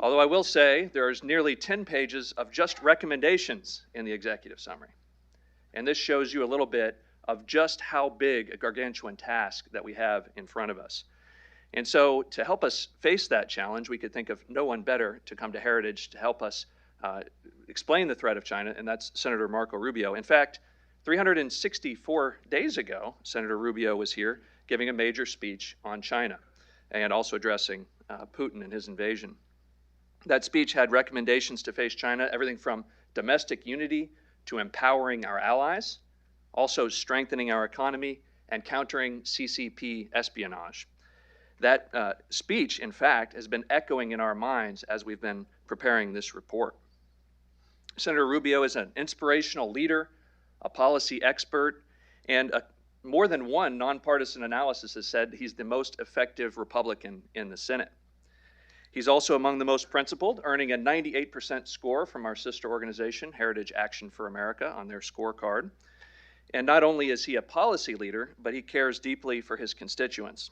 Although I will say there's nearly 10 pages of just recommendations in the executive summary. And this shows you a little bit of just how big a gargantuan task that we have in front of us. And so to help us face that challenge, we could think of no one better to come to Heritage to help us explain the threat of China, and that's Senator Marco Rubio. In fact, 364 days ago, Senator Rubio was here giving a major speech on China and also addressing Putin and his invasion. That speech had recommendations to face China, everything from domestic unity to empowering our allies, also strengthening our economy and countering CCP espionage. That speech, in fact, has been echoing in our minds as we've been preparing this report. Senator Rubio is an inspirational leader, a policy expert, and more than one nonpartisan analysis has said he's the most effective Republican in the Senate. He's also among the most principled, earning a 98% score from our sister organization, Heritage Action for America, on their scorecard. And not only is he a policy leader, but he cares deeply for his constituents.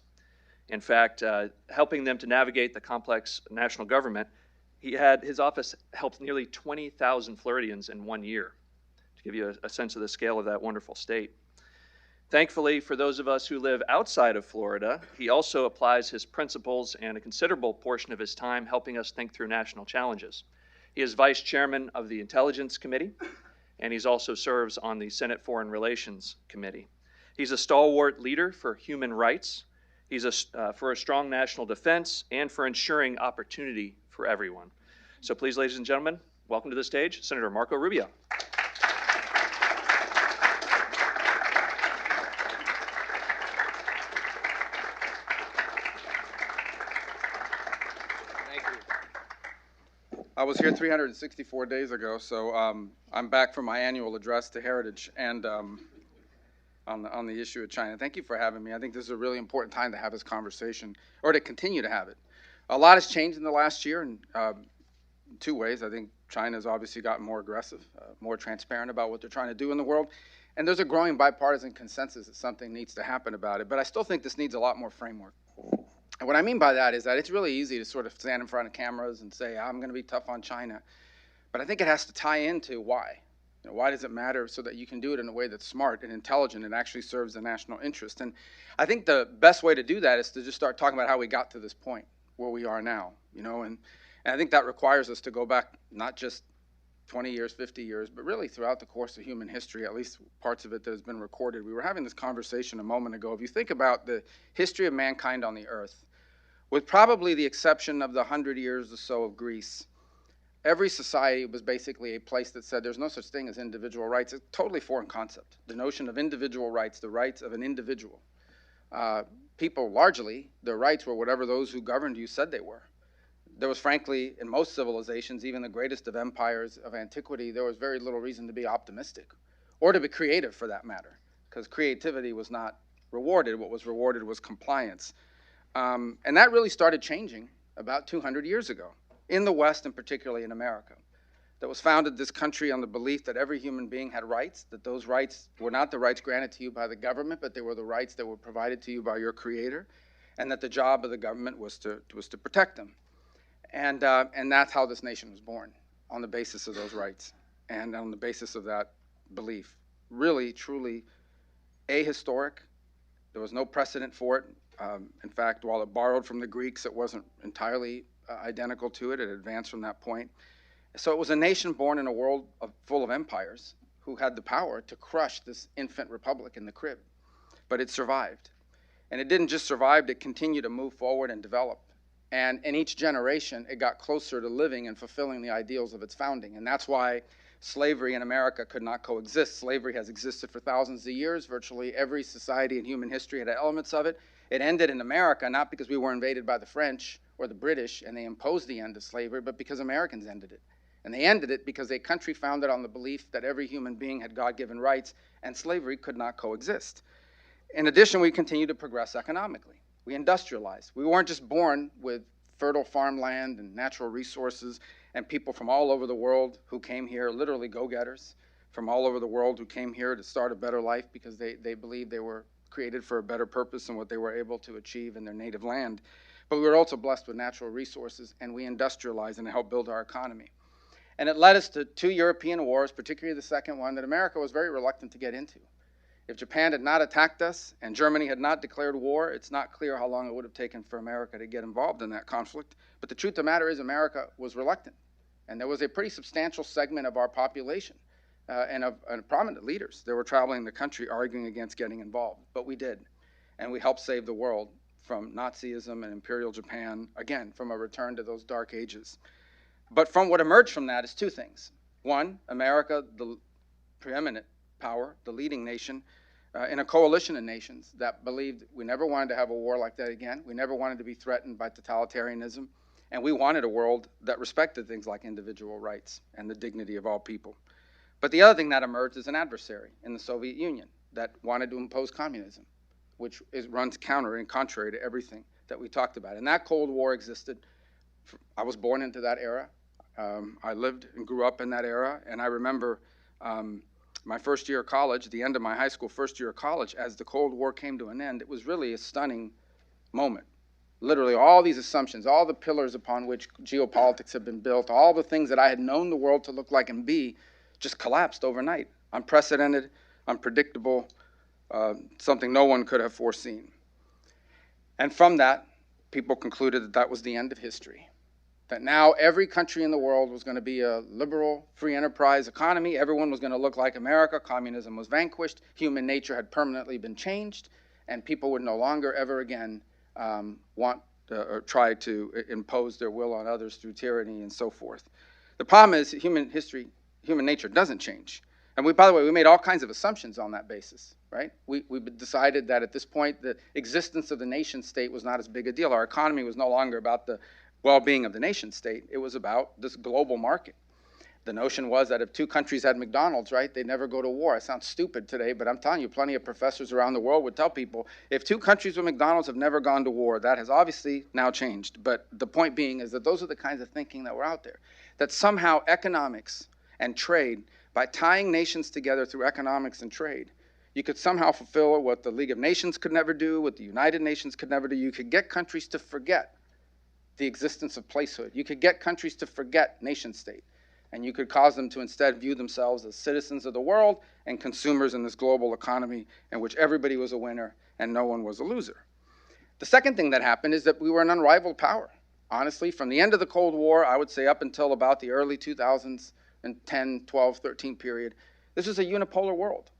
In fact, helping them to navigate the complex national government, his office helped nearly 20,000 Floridians in 1 year, to give you a sense of the scale of that wonderful state. Thankfully, for those of us who live outside of Florida, he also applies his principles and a considerable portion of his time helping us think through national challenges. He is vice chairman of the Intelligence Committee, and he also serves on the Senate Foreign Relations Committee. He's a stalwart leader for human rights. He's for a strong national defense and for ensuring opportunity for everyone. So please, ladies and gentlemen, welcome to the stage, Senator Marco Rubio. I was here 364 days ago, so I'm back for my annual address to Heritage and on the issue of China. Thank you for having me. I think this is a really important time to have this conversation, or to continue to have it. A lot has changed in the last year in two ways. I think China's obviously gotten more aggressive, more transparent about what they're trying to do in the world, and there's a growing bipartisan consensus that something needs to happen about it. But I still think this needs a lot more framework. And what I mean by that is that it's really easy to sort of stand in front of cameras and say, I'm going to be tough on China. But I think it has to tie into why. You know, why does it matter, so that you can do it in a way that's smart and intelligent and actually serves the national interest. And I think the best way to do that is to just start talking about how we got to this point where we are now. You know, and I think that requires us to go back not just 20 years, 50 years, but really throughout the course of human history, at least parts of it that has been recorded. We were having this conversation a moment ago. If you think about the history of mankind on the earth, with probably the exception of the 100 years or so of Greece, every society was basically a place that said there's no such thing as individual rights. It's a totally foreign concept. The notion of individual rights, the rights of an individual. People, largely, their rights were whatever those who governed you said they were. There was, frankly, in most civilizations, even the greatest of empires of antiquity, there was very little reason to be optimistic, or to be creative for that matter, because creativity was not rewarded. What was rewarded was compliance. And that really started changing about 200 years ago, in the West and particularly in America. That was founded this country on the belief that every human being had rights, that those rights were not the rights granted to you by the government, but they were the rights that were provided to you by your creator, and that the job of the government was to protect them. And that's how this nation was born, on the basis of those rights and on the basis of that belief. Really, truly ahistoric. There was no precedent for it. In fact, while it borrowed from the Greeks, it wasn't entirely identical to it. It advanced from that point. So it was a nation born in a world full of empires who had the power to crush this infant republic in the crib. But it survived. And it didn't just survive, it continued to move forward and develop. And in each generation, it got closer to living and fulfilling the ideals of its founding. And that's why slavery in America could not coexist. Slavery has existed for thousands of years. Virtually every society in human history had elements of it. It ended in America, not because we were invaded by the French or the British and they imposed the end of slavery, but because Americans ended it. And they ended it because a country founded on the belief that every human being had God-given rights and slavery could not coexist. In addition, we continued to progress economically. We industrialized. We weren't just born with fertile farmland and natural resources and people from all over the world who came here, literally go-getters from all over the world who came here to start a better life because they believed they were created for a better purpose than what they were able to achieve in their native land. but we were also blessed with natural resources, and we industrialized and helped build our economy. And it led us to 2 European wars, particularly the second one, that America was very reluctant to get into. If Japan had not attacked us and Germany had not declared war, it's not clear how long it would have taken for America to get involved in that conflict. But the truth of the matter is America was reluctant. And there was a pretty substantial segment of our population and prominent leaders that were traveling the country arguing against getting involved. But we did. And we helped save the world from Nazism and Imperial Japan, again, from a return to those dark ages. But from what emerged from that is 2 things. One, America, the preeminent power, the leading nation, in a coalition of nations that believed we never wanted to have a war like that again. We never wanted to be threatened by totalitarianism. And we wanted a world that respected things like individual rights and the dignity of all people. But the other thing that emerged is an adversary in the Soviet Union that wanted to impose communism, which runs counter and contrary to everything that we talked about. And that Cold War existed. I was born into that era. I lived and grew up in that era. And I remember my first year of college, the end of my high school first year of college, as the Cold War came to an end, it was really a stunning moment. Literally all these assumptions, all the pillars upon which geopolitics had been built, all the things that I had known the world to look like and be, just collapsed overnight. Unprecedented, unpredictable, something no one could have foreseen. And from that, people concluded that that was the end of history. That now every country in the world was going to be a liberal, free enterprise economy. Everyone was going to look like America. Communism was vanquished. Human nature had permanently been changed. And people would no longer ever again want or try to impose their will on others through tyranny and so forth. The problem is human nature doesn't change. And by the way, we made all kinds of assumptions on that basis, right? We decided that at this point, the existence of the nation state was not as big a deal. Our economy was no longer about the well-being of the nation state. It was about this global market. The notion was that if 2 countries had McDonald's, right, they'd never go to war. It sounds stupid today, but I'm telling you, plenty of professors around the world would tell people, if 2 countries with McDonald's have never gone to war, that has obviously now changed. But the point being is that those are the kinds of thinking that were out there. That somehow economics and trade, by tying nations together through economics and trade, you could somehow fulfill what the League of Nations could never do, what the United Nations could never do. You could get countries to forget the existence of placehood. You could get countries to forget nation state. And you could cause them to instead view themselves as citizens of the world and consumers in this global economy in which everybody was a winner and no one was a loser. The second thing that happened is that we were an unrivaled power. Honestly, from the end of the Cold War, I would say up until about the early 2000s and 10, 12, 13 period, this was a unipolar world.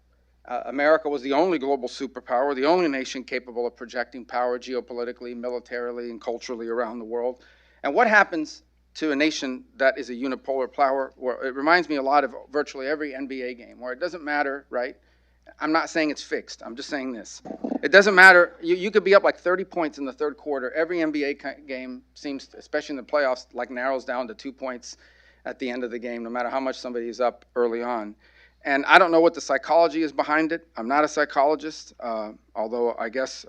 America was the only global superpower, the only nation capable of projecting power geopolitically, militarily, and culturally around the world. And what happens to a nation that is a unipolar power? Well, it reminds me a lot of virtually every NBA game, where it doesn't matter, right? I'm not saying it's fixed. I'm just saying this. It doesn't matter. You could be up like 30 points in the third quarter. Every NBA game seems, especially in the playoffs, like narrows down to 2 points at the end of the game, no matter how much somebody is up early on. And I don't know what the psychology is behind it. I'm not a psychologist, although I guess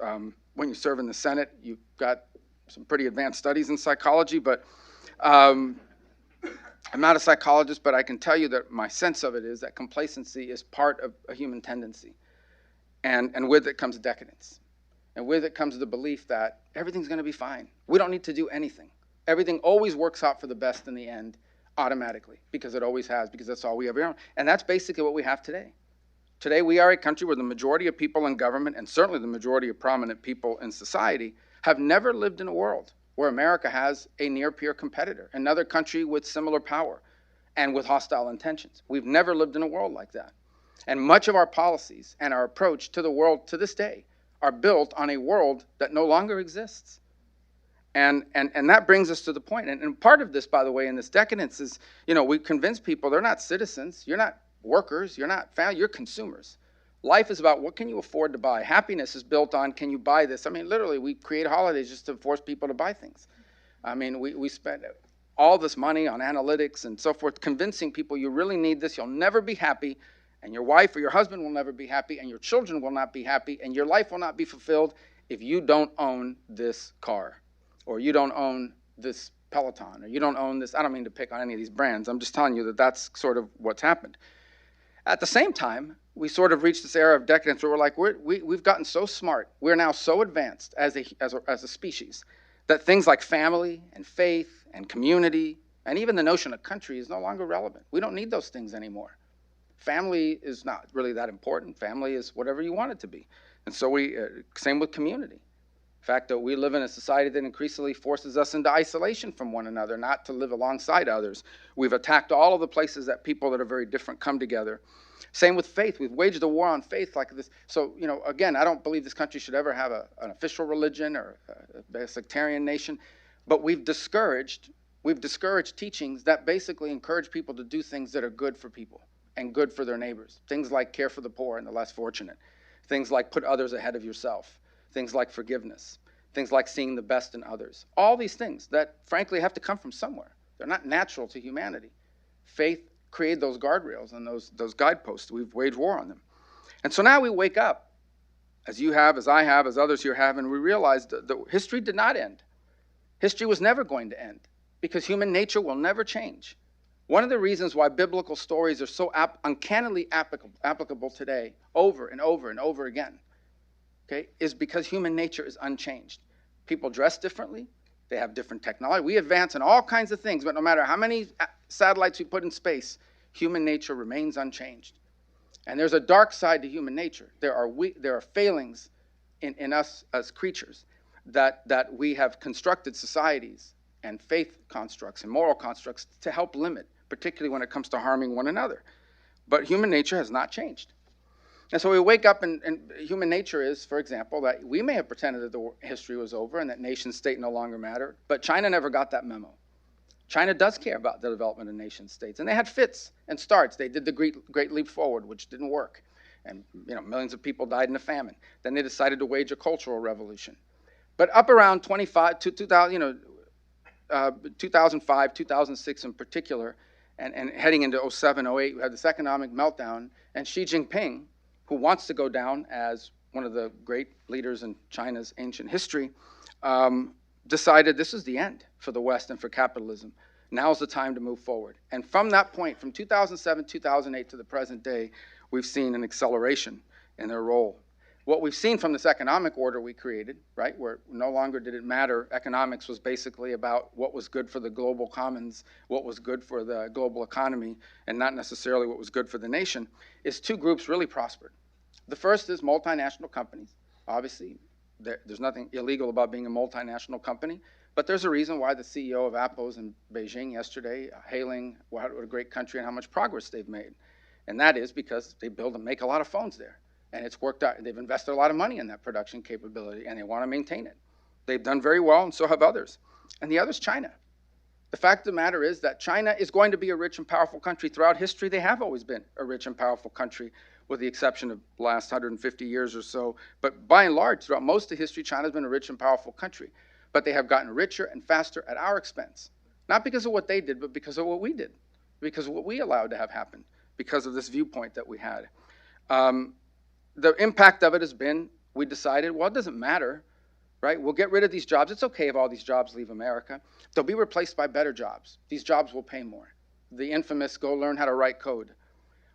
when you serve in the Senate, you've got some pretty advanced studies in psychology. But I'm not a psychologist, but I can tell you that my sense of it is that complacency is part of a human tendency. And with it comes decadence. And with it comes the belief that everything's going to be fine. We don't need to do anything. Everything always works out for the best in the end, automatically, because it always has, because that's all we ever own. And that's basically what we have today. Today, we are a country where the majority of people in government, and certainly the majority of prominent people in society, have never lived in a world where America has a near-peer competitor, another country with similar power and with hostile intentions. We've never lived in a world like that. And much of our policies and our approach to the world to this day are built on a world that no longer exists. And that brings us to the point. And part of this, by the way, in this decadence is, we convince people they're not citizens, you're not workers, you're not family, you're consumers. Life is about what can you afford to buy. Happiness is built on, can you buy this? I mean, literally, we create holidays just to force people to buy things. I mean, we spend all this money on analytics and so forth, convincing people you really need this, you'll never be happy, and your wife or your husband will never be happy, and your children will not be happy, and your life will not be fulfilled if you don't own this car, or you don't own this Peloton, or you don't own this. I don't mean to pick on any of these brands. I'm just telling you that that's sort of what's happened. At the same time, we sort of reached this era of decadence where we're like, we've gotten so smart. We're now so advanced as a species that things like family and faith and community and even the notion of country is no longer relevant. We don't need those things anymore. Family is not really that important. Family is whatever you want it to be. And so same with community. In fact, we live in a society that increasingly forces us into isolation from one another, not to live alongside others. We've attacked all of the places that people that are very different come together. Same with faith. We've waged a war on faith like this. So, again, I don't believe this country should ever have an official religion or a sectarian nation, but we've discouraged teachings that basically encourage people to do things that are good for people and good for their neighbors. Things like care for the poor and the less fortunate. Things like put others ahead of yourself. Things like forgiveness. Things like seeing the best in others. All these things that, frankly, have to come from somewhere. They're not natural to humanity. Faith created those guardrails and those guideposts. We've waged war on them. And so now we wake up, as you have, as I have, as others here have, and we realize that history did not end. History was never going to end because human nature will never change. One of the reasons why biblical stories are so uncannily applicable today, over and over and over again, okay, is because human nature is unchanged. People dress differently. They have different technology. We advance in all kinds of things, but no matter how many satellites we put in space, human nature remains unchanged. And there's a dark side to human nature. There are failings in us as creatures that we have constructed societies and faith constructs and moral constructs to help limit, particularly when it comes to harming one another. But human nature has not changed. And so we wake up and human nature is, for example, that we may have pretended that the history was over and that nation state no longer mattered, but China never got that memo. China does care about the development of nation states, and they had fits and starts. They did the Great Leap Forward, which didn't work, and millions of people died in a famine. Then they decided to wage a cultural revolution. But up around 2005, 2006 in particular, and heading into 07, 08, we had this economic meltdown, and Xi Jinping, who wants to go down as one of the great leaders in China's ancient history, decided this is the end for the West and for capitalism. Now's the time to move forward. And from that point, from 2007, 2008 to the present day, we've seen an acceleration in their role. What we've seen from this economic order we created, right, where no longer did it matter, economics was basically about what was good for the global commons, what was good for the global economy, and not necessarily what was good for the nation, is two groups really prospered. The first is multinational companies. Obviously, there's nothing illegal about being a multinational company, but there's a reason why the CEO of Apple was in Beijing yesterday, hailing what a great country and how much progress they've made. And that is because they build and make a lot of phones there. And it's worked out. They've invested a lot of money in that production capability, and they want to maintain it. They've done very well, and so have others. And the other is China. The fact of the matter is that China is going to be a rich and powerful country. Throughout history, they have always been a rich and powerful country, with the exception of the last 150 years or so. But by and large, throughout most of history, China's been a rich and powerful country. But they have gotten richer and faster at our expense. Not because of what they did, but because of what we did. Because of what we allowed to have happen. Because of this viewpoint that we had. The impact of it has been, we decided, well, it doesn't matter, right? We'll get rid of these jobs. It's okay if all these jobs leave America. They'll be replaced by better jobs. These jobs will pay more. The infamous go learn how to write code.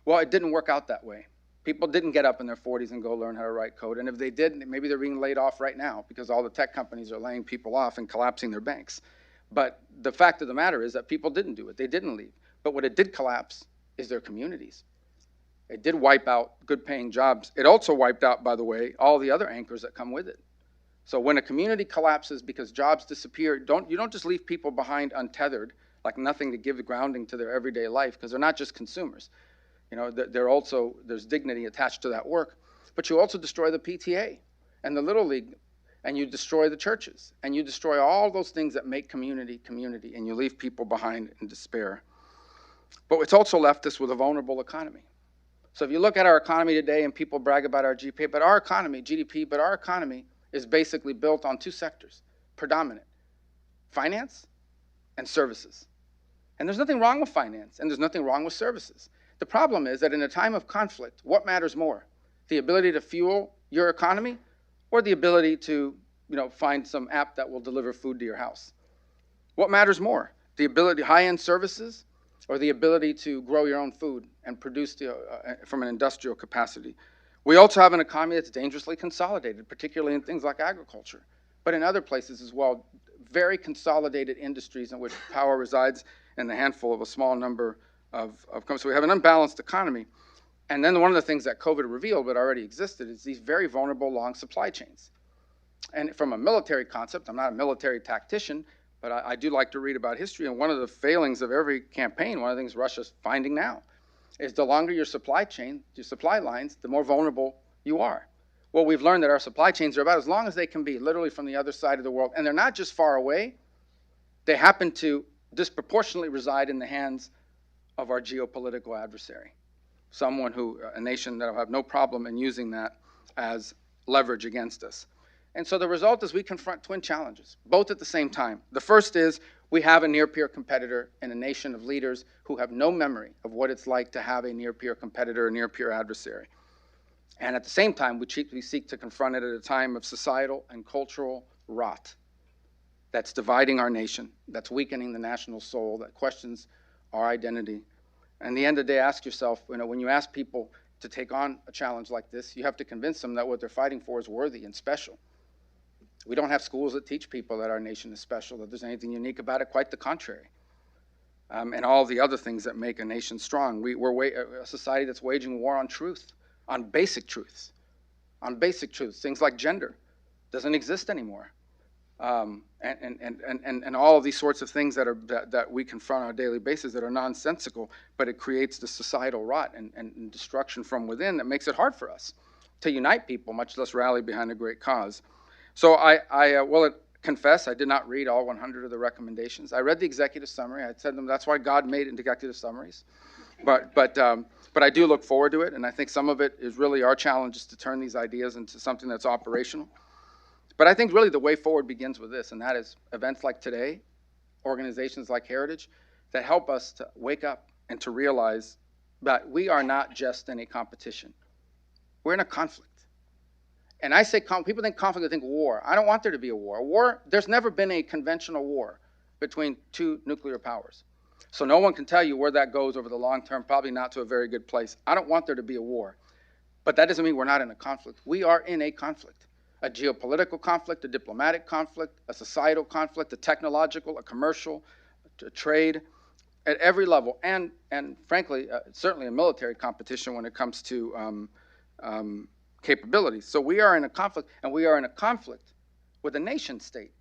Well, it didn't work out that way. People didn't get up in their 40s and go learn how to write code. And if they did, maybe they're being laid off right now because all the tech companies are laying people off and collapsing their banks. But the fact of the matter is that people didn't do it. They didn't leave. But what it did collapse is their communities. It did wipe out good-paying jobs. It also wiped out, by the way, all the other anchors that come with it. So when a community collapses because jobs disappear, you don't just leave people behind untethered, like nothing to give grounding to their everyday life, because they're not just consumers. There's dignity attached to that work. But you also destroy the PTA and the Little League, and you destroy the churches, and you destroy all those things that make community, and you leave people behind in despair. But it's also left us with a vulnerable economy. So if you look at our economy today, and people brag about our GDP, but our economy is basically built on two sectors, predominant: finance and services. And there's nothing wrong with finance, and there's nothing wrong with services. The problem is that in a time of conflict, what matters more? The ability to fuel your economy, or the ability to, find some app that will deliver food to your house? What matters more? The ability, high-end services, or the ability to grow your own food and produce from an industrial capacity? We also have an economy that's dangerously consolidated, particularly in things like agriculture, but in other places as well, very consolidated industries in which power resides in the handful of a small number of companies. So we have an unbalanced economy. And then one of the things that COVID revealed, but already existed, is these very vulnerable long supply chains. And from a military concept, I'm not a military tactician, but I do like to read about history. And one of the failings of every campaign, one of the things Russia's finding now, is the longer your supply chain, your supply lines, the more vulnerable you are. Well, we've learned that our supply chains are about as long as they can be, literally from the other side of the world. And they're not just far away. They happen to disproportionately reside in the hands of our geopolitical adversary, a nation that will have no problem in using that as leverage against us. And so the result is we confront twin challenges, both at the same time. The first is we have a near-peer competitor in a nation of leaders who have no memory of what it's like to have a near-peer competitor, a near-peer adversary. And at the same time, we seek to confront it at a time of societal and cultural rot that's dividing our nation, that's weakening the national soul, that questions our identity. And at the end of the day, ask yourself, when you ask people to take on a challenge like this, you have to convince them that what they're fighting for is worthy and special. We don't have schools that teach people that our nation is special, that there's anything unique about it, quite the contrary. And all the other things that make a nation strong. We're a society that's waging war on truth, on basic truths, things like gender doesn't exist anymore. And all of these sorts of things that we confront on a daily basis that are nonsensical, but it creates the societal rot and destruction from within that makes it hard for us to unite people, much less rally behind a great cause. So I will confess I did not read all 100 of the recommendations. I read the executive summary. I said them. That's why God made executive summaries. But I do look forward to it, and I think some of it is really our challenge is to turn these ideas into something that's operational. But I think really the way forward begins with this, and that is events like today, organizations like Heritage, that help us to wake up and to realize that we are not just in a competition. We're in a conflict. And I say, people think conflict, they think war. I don't want there to be a war. There's never been a conventional war between two nuclear powers. So no one can tell you where that goes over the long term, probably not to a very good place. I don't want there to be a war. But that doesn't mean we're not in a conflict. We are in a conflict. A geopolitical conflict, a diplomatic conflict, a societal conflict, a technological, a commercial, a trade, at every level. And frankly, certainly a military competition when it comes to capabilities. So we are in a conflict, and we are in a conflict with a nation state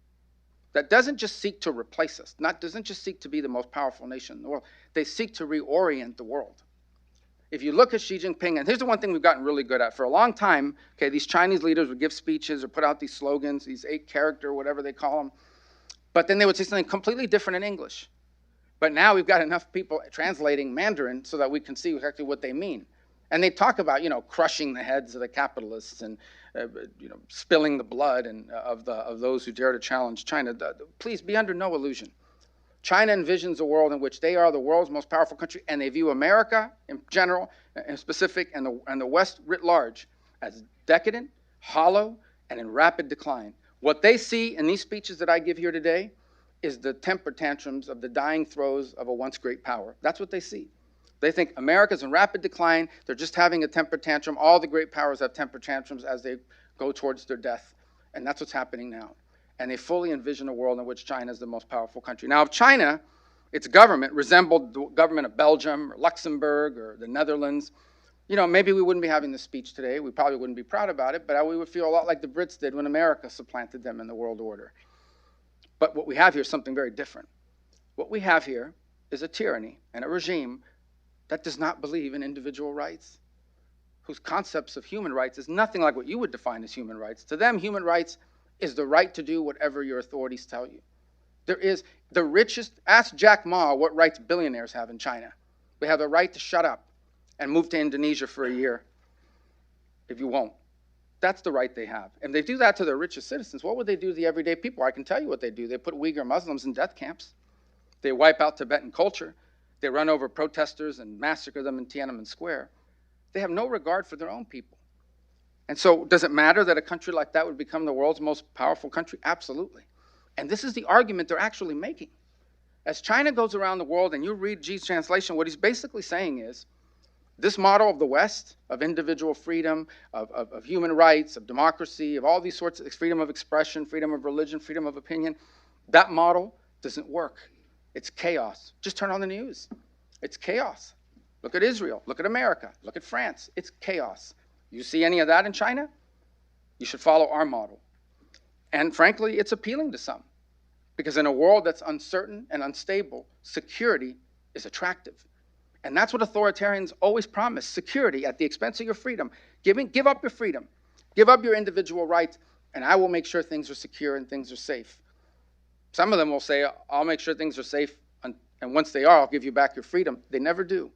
that doesn't just seek to replace us, doesn't just seek to be the most powerful nation in the world. They seek to reorient the world. If you look at Xi Jinping, and here's the one thing we've gotten really good at. For a long time, these Chinese leaders would give speeches or put out these slogans, these 8-character, whatever they call them, but then they would say something completely different in English. But now we've got enough people translating Mandarin so that we can see exactly what they mean. And they talk about, crushing the heads of the capitalists and, spilling the blood of those who dare to challenge China. Please be under no illusion. China envisions a world in which they are the world's most powerful country, and they view America in general, in specific, and the West writ large as decadent, hollow, and in rapid decline. What they see in these speeches that I give here today is the temper tantrums of the dying throes of a once great power. That's what they see. They think America's in rapid decline. They're just having a temper tantrum. All the great powers have temper tantrums as they go towards their death. And that's what's happening now. And they fully envision a world in which China is the most powerful country. Now, if China, its government, resembled the government of Belgium or Luxembourg or the Netherlands, maybe we wouldn't be having this speech today. We probably wouldn't be proud about it, but we would feel a lot like the Brits did when America supplanted them in the world order. But what we have here is something very different. What we have here is a tyranny and a regime that does not believe in individual rights, whose concepts of human rights is nothing like what you would define as human rights. To them, human rights is the right to do whatever your authorities tell you. There is the richest, ask Jack Ma what rights billionaires have in China. We have the right to shut up and move to Indonesia for a year if you won't. That's the right they have. And they do that to their richest citizens. What would they do to the everyday people? I can tell you what they do. They put Uyghur Muslims in death camps. They wipe out Tibetan culture. They run over protesters and massacre them in Tiananmen Square. They have no regard for their own people. And so does it matter that a country like that would become the world's most powerful country? Absolutely. And this is the argument they're actually making. As China goes around the world, and you read Xi's translation, what he's basically saying is, this model of the West, of individual freedom, of human rights, of democracy, of all these sorts of freedom of expression, freedom of religion, freedom of opinion, That model doesn't work. It's chaos. Just turn on the news. It's chaos. Look at Israel. Look at America. Look at France. It's chaos. You see any of that in China? You should follow our model. And frankly, it's appealing to some. Because in a world that's uncertain and unstable, security is attractive. And that's what authoritarians always promise, security at the expense of your freedom. Give up your freedom. Give up your individual rights, and I will make sure things are secure and things are safe. Some of them will say, I'll make sure things are safe, and once they are, I'll give you back your freedom. They never do.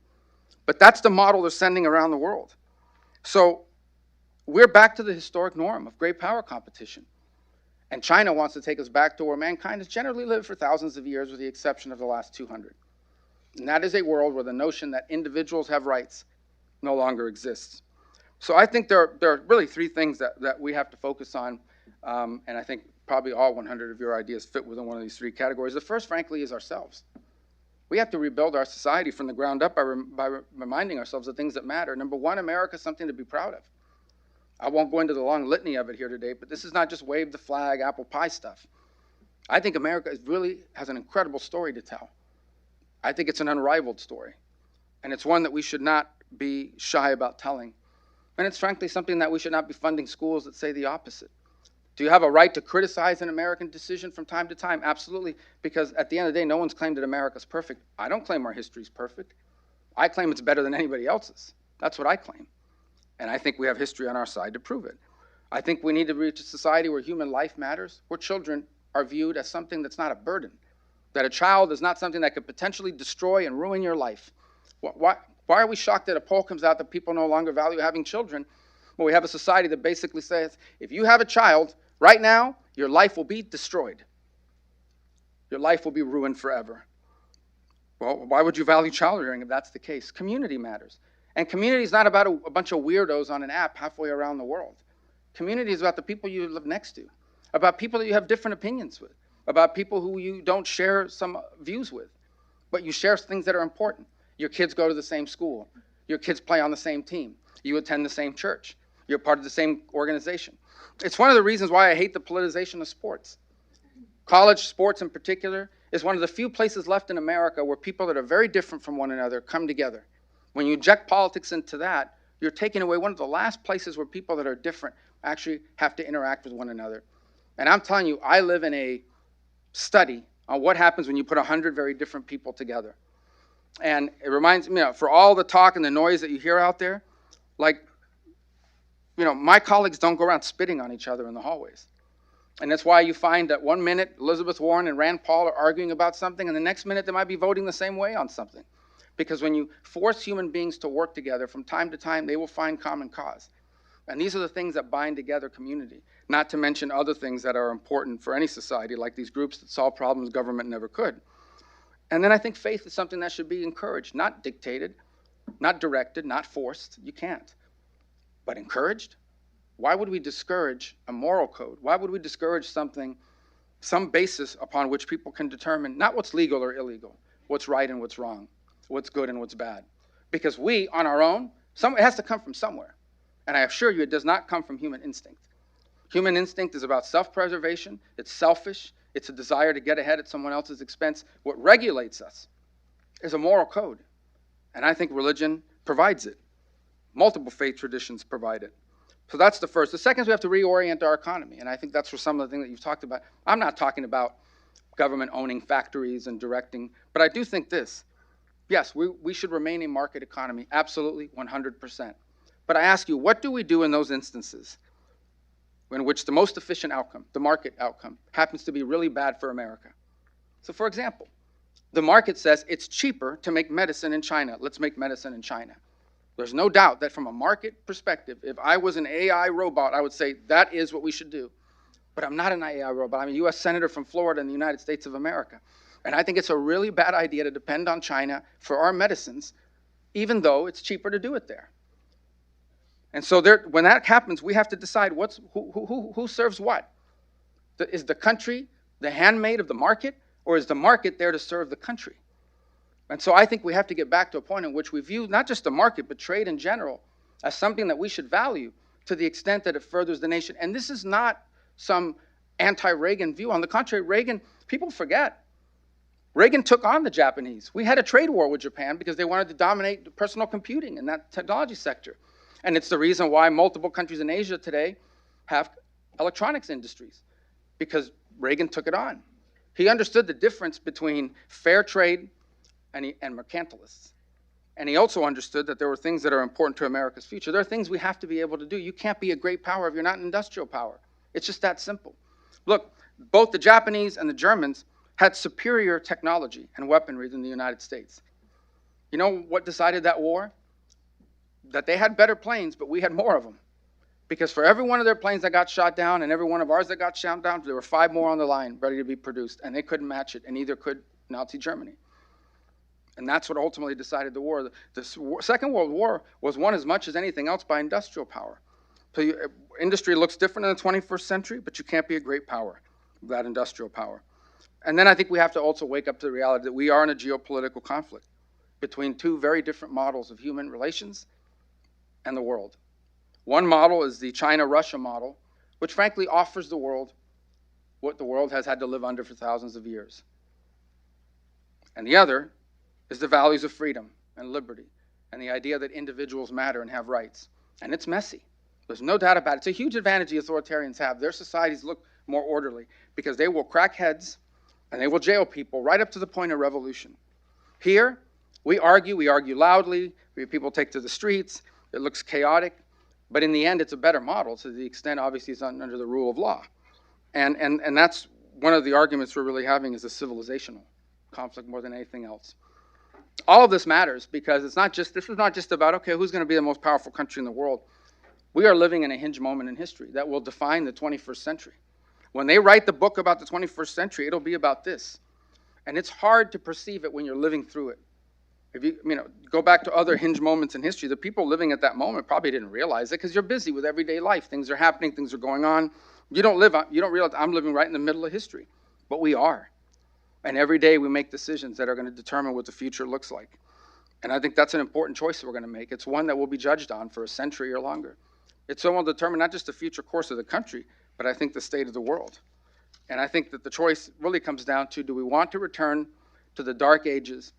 But that's the model they're sending around the world. So we're back to the historic norm of great power competition. And China wants to take us back to where mankind has generally lived for thousands of years, with the exception of the last 200. And that is a world where the notion that individuals have rights no longer exists. So I think there are really three things that we have to focus on, and I think probably all 100 of your ideas fit within one of these three categories. The first, frankly, is ourselves. We have to rebuild our society from the ground up by reminding ourselves of things that matter. Number one, America is something to be proud of. I won't go into the long litany of it here today, but this is not just wave the flag, apple pie stuff. I think America really has an incredible story to tell. I think it's an unrivaled story, and it's one that we should not be shy about telling. And it's frankly something that we should not be funding schools that say the opposite. Do you have a right to criticize an American decision from time to time? Absolutely, because at the end of the day, no one's claimed that America's perfect. I don't claim our history's perfect. I claim it's better than anybody else's. That's what I claim. And I think we have history on our side to prove it. I think we need to reach a society where human life matters, where children are viewed as something that's not a burden, that a child is not something that could potentially destroy and ruin your life. Why are we shocked that a poll comes out that people no longer value having children? Well, we have a society that basically says, if you have a child, right now, your life will be destroyed. Your life will be ruined forever. Well, why would you value child rearing if that's the case? Community matters. And community is not about a bunch of weirdos on an app halfway around the world. Community is about the people you live next to, about people that you have different opinions with, about people who you don't share some views with, but you share things that are important. Your kids go to the same school. Your kids play on the same team. You attend the same church. You're part of the same organization. It's one of the reasons why I hate the politicization of sports. College sports in particular is one of the few places left in America where people that are very different from one another come together. When you inject politics into that, you're taking away one of the last places where people that are different actually have to interact with one another. And I'm telling you, I live in a study on what happens when you put 100 very different people together. And it reminds me, for all the talk and the noise that you hear out there, like, my colleagues don't go around spitting on each other in the hallways. And that's why you find that one minute Elizabeth Warren and Rand Paul are arguing about something, and the next minute they might be voting the same way on something. Because when you force human beings to work together, from time to time, they will find common cause. And these are the things that bind together community, not to mention other things that are important for any society, like these groups that solve problems government never could. And then I think faith is something that should be encouraged, not dictated, not directed, not forced. You can't. But encouraged? Why would we discourage a moral code? Why would we discourage something, some basis upon which people can determine not what's legal or illegal, what's right and what's wrong, what's good and what's bad? Because we, on our own, it has to come from somewhere. And I assure you, it does not come from human instinct. Human instinct is about self-preservation. It's selfish. It's a desire to get ahead at someone else's expense. What regulates us is a moral code. And I think religion provides it. Multiple faith traditions provide it. So that's the first. The second is we have to reorient our economy. And I think that's for some of the things that you've talked about. I'm not talking about government owning factories and directing, but I do think this. Yes, we should remain a market economy, absolutely, 100%. But I ask you, what do we do in those instances in which the most efficient outcome, the market outcome, happens to be really bad for America? So for example, the market says it's cheaper to make medicine in China. Let's make medicine in China. There's no doubt that from a market perspective, if I was an AI robot, I would say that is what we should do. But I'm not an AI robot. I'm a U.S. Senator from Florida in the United States of America. And I think it's a really bad idea to depend on China for our medicines, even though it's cheaper to do it there. And so when that happens, we have to decide who serves what. Is the country the handmaid of the market, or is the market there to serve the country? And so I think we have to get back to a point in which we view not just the market, but trade in general as something that we should value to the extent that it furthers the nation. And this is not some anti-Reagan view. On the contrary, Reagan People forget. Reagan took on the Japanese. We had a trade war with Japan because they wanted to dominate personal computing in that technology sector. And it's the reason why multiple countries in Asia today have electronics industries, because Reagan took it on. He understood the difference between fair trade and mercantilists. And he also understood that there were things that are important to America's future. There are things we have to be able to do. You can't be a great power if you're not an industrial power. It's just that simple. Look, both the Japanese and the Germans had superior technology and weaponry than the United States. You know what decided that war? That they had better planes, but we had more of them. Because for every one of their planes that got shot down and every one of ours that got shot down, there were 5 more on the line ready to be produced, and they couldn't match it, and neither could Nazi Germany. And that's what ultimately decided the war. The Second World War was won as much as anything else by industrial power. So industry looks different in the 21st century, but you can't be a great power without industrial power. And then I think we have to also wake up to the reality that we are in a geopolitical conflict between 2 very different models of human relations and the world. One model is the China-Russia model, which frankly offers the world what the world has had to live under for thousands of years. And the other is the values of freedom and liberty and the idea that individuals matter and have rights. And it's messy. There's no doubt about it. It's a huge advantage the authoritarians have. Their societies look more orderly because they will crack heads and they will jail people right up to the point of revolution. Here, we argue loudly, people take to the streets, it looks chaotic, but in the end, it's a better model to the extent, obviously, it's under the rule of law. And that's one of the arguments we're really having is a civilizational conflict more than anything else. All of this matters because this is not just about, okay, who's going to be the most powerful country in the world. We are living in a hinge moment in history that will define the 21st century. When they write the book about the 21st century, it'll be about this. And it's hard to perceive it when you're living through it. If you go back to other hinge moments in history, the people living at that moment probably didn't realize it because you're busy with everyday life. Things are happening, things are going on. You don't realize I'm living right in the middle of history, but we are. And every day we make decisions that are going to determine what the future looks like. And I think that's an important choice that we're going to make. It's one that we'll be judged on for a century or longer. It's so will determine not just the future course of the country, but I think the state of the world. And I think that the choice really comes down to, do we want to return to the dark ages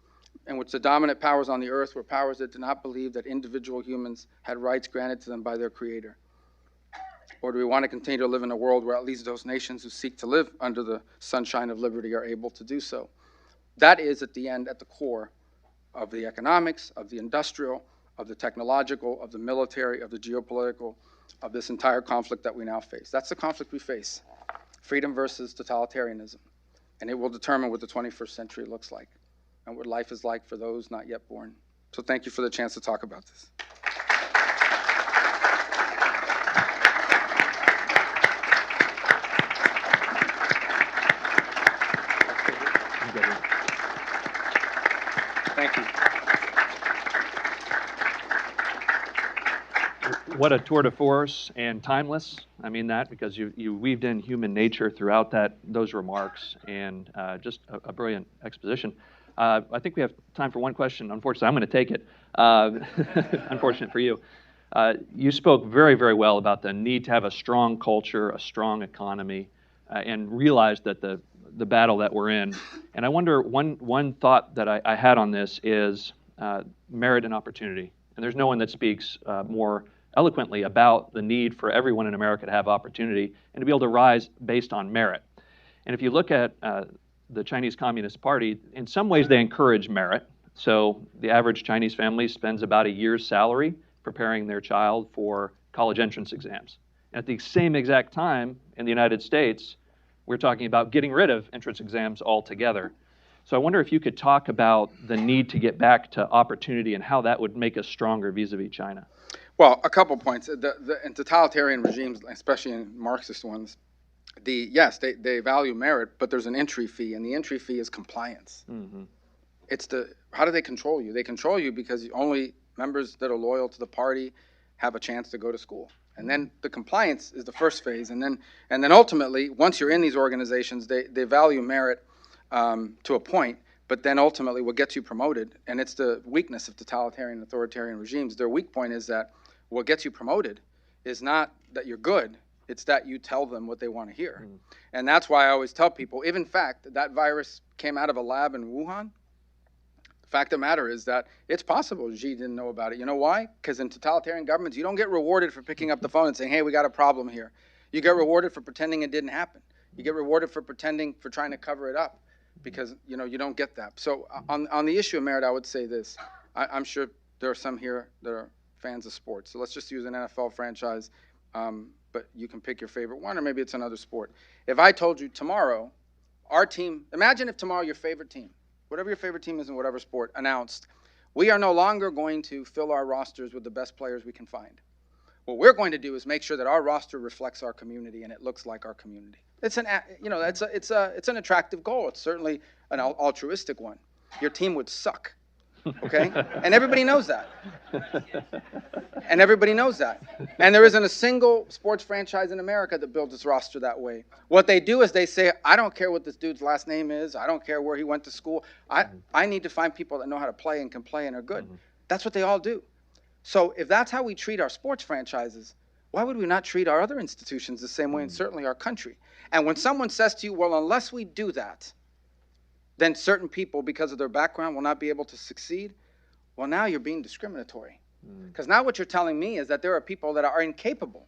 in which the dominant powers on the earth were powers that did not believe that individual humans had rights granted to them by their creator? Or do we want to continue to live in a world where at least those nations who seek to live under the sunshine of liberty are able to do so? That is, at the end, at the core of the economics, of the industrial, of the technological, of the military, of the geopolitical, of this entire conflict that we now face. That's the conflict we face, freedom versus totalitarianism. And it will determine what the 21st century looks like and what life is like for those not yet born. So thank you for the chance to talk about this. Thank you. What a tour de force and timeless. I mean that because you weaved in human nature throughout those remarks, and just a brilliant exposition. I think we have time for one question. Unfortunately, I'm going to take it. Unfortunate for you. You spoke very, very well about the need to have a strong culture, a strong economy, and realized that the battle that we're in. And I wonder, one thought that I had on this is merit and opportunity. And there's no one that speaks more eloquently about the need for everyone in America to have opportunity and to be able to rise based on merit. And if you look at the Chinese Communist Party, in some ways they encourage merit. So the average Chinese family spends about a year's salary preparing their child for college entrance exams. And at the same exact time in the United States, we're talking about getting rid of entrance exams altogether. So I wonder if you could talk about the need to get back to opportunity and how that would make us stronger vis-a-vis China. Well, a couple points. In totalitarian regimes, especially in Marxist ones, yes, they value merit, but there's an entry fee, and the entry fee is compliance. Mm-hmm. How do they control you? They control you because only members that are loyal to the party have a chance to go to school. And then the compliance is the first phase, and then ultimately, once you're in these organizations, they value merit to a point, but then ultimately what gets you promoted, and it's the weakness of totalitarian authoritarian regimes, their weak point is that what gets you promoted is not that you're good, It's that you tell them what they want to hear. And that's why I always tell people, if in fact that virus came out of a lab in Wuhan, the fact of the matter is that it's possible Xi didn't know about it. You know why? Because in totalitarian governments, you don't get rewarded for picking up the phone and saying, hey, we got a problem here. You get rewarded for pretending it didn't happen. You get rewarded for pretending, for trying to cover it up, because you don't get that. So on the issue of merit, I would say this. I'm sure there are some here that are fans of sports. So let's just use an NFL franchise, but you can pick your favorite one, or maybe it's another sport. If I told you tomorrow, our team, imagine if tomorrow your favorite team, whatever your favorite team is in whatever sport, announced, we are no longer going to fill our rosters with the best players we can find. What we're going to do is make sure that our roster reflects our community and it looks like our community. It's an attractive goal. It's certainly an altruistic one. Your team would suck, okay? And everybody knows that. And everybody knows that. And there isn't a single sports franchise in America that builds its roster that way. What they do is they say, I don't care what this dude's last name is. I don't care where he went to school. I need to find people that know how to play and can play and are good. That's what they all do. So if that's how we treat our sports franchises, why would we not treat our other institutions the same way, and certainly our country? And when someone says to you, well, unless we do that, then certain people, because of their background, will not be able to succeed, well, now you're being discriminatory. Because now what you're telling me is that there are people that are incapable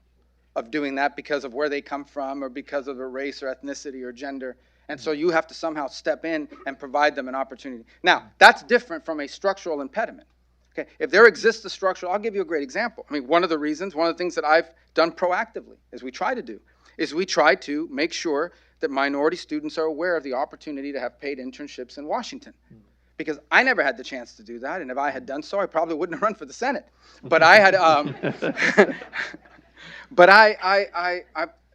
of doing that because of where they come from or because of their race or ethnicity or gender. And so you have to somehow step in and provide them an opportunity. Now, that's different from a structural impediment. Okay, if there exists a structural, I'll give you a great example. I mean, one of the things that I've done proactively, we try to make sure that minority students are aware of the opportunity to have paid internships in Washington. Because I never had the chance to do that, and if I had done so, I probably wouldn't have run for the Senate. But I had,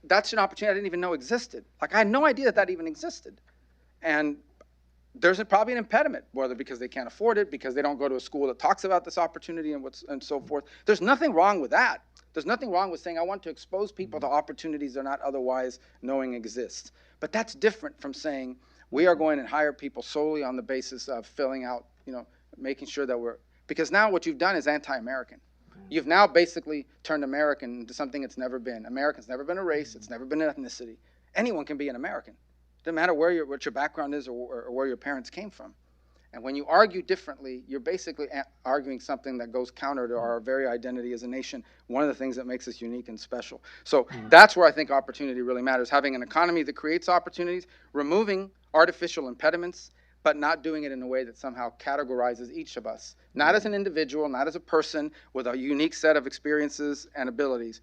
that's an opportunity I didn't even know existed. Like, I had no idea that even existed. And there's probably an impediment, whether because they can't afford it, because they don't go to a school that talks about this opportunity and so forth. There's nothing wrong with that. There's nothing wrong with saying I want to expose people to opportunities they're not otherwise knowing exist. But that's different from saying we are going to hire people solely on the basis of filling out, making sure that because now what you've done is anti-American. You've now basically turned American into something it's never been. American's never been a race. It's never been an ethnicity. Anyone can be an American. Doesn't matter what your background is or where your parents came from. And when you argue differently, you're basically arguing something that goes counter to our very identity as a nation, one of the things that makes us unique and special. So that's where I think opportunity really matters, having an economy that creates opportunities, removing artificial impediments, but not doing it in a way that somehow categorizes each of us, not as an individual, not as a person with a unique set of experiences and abilities,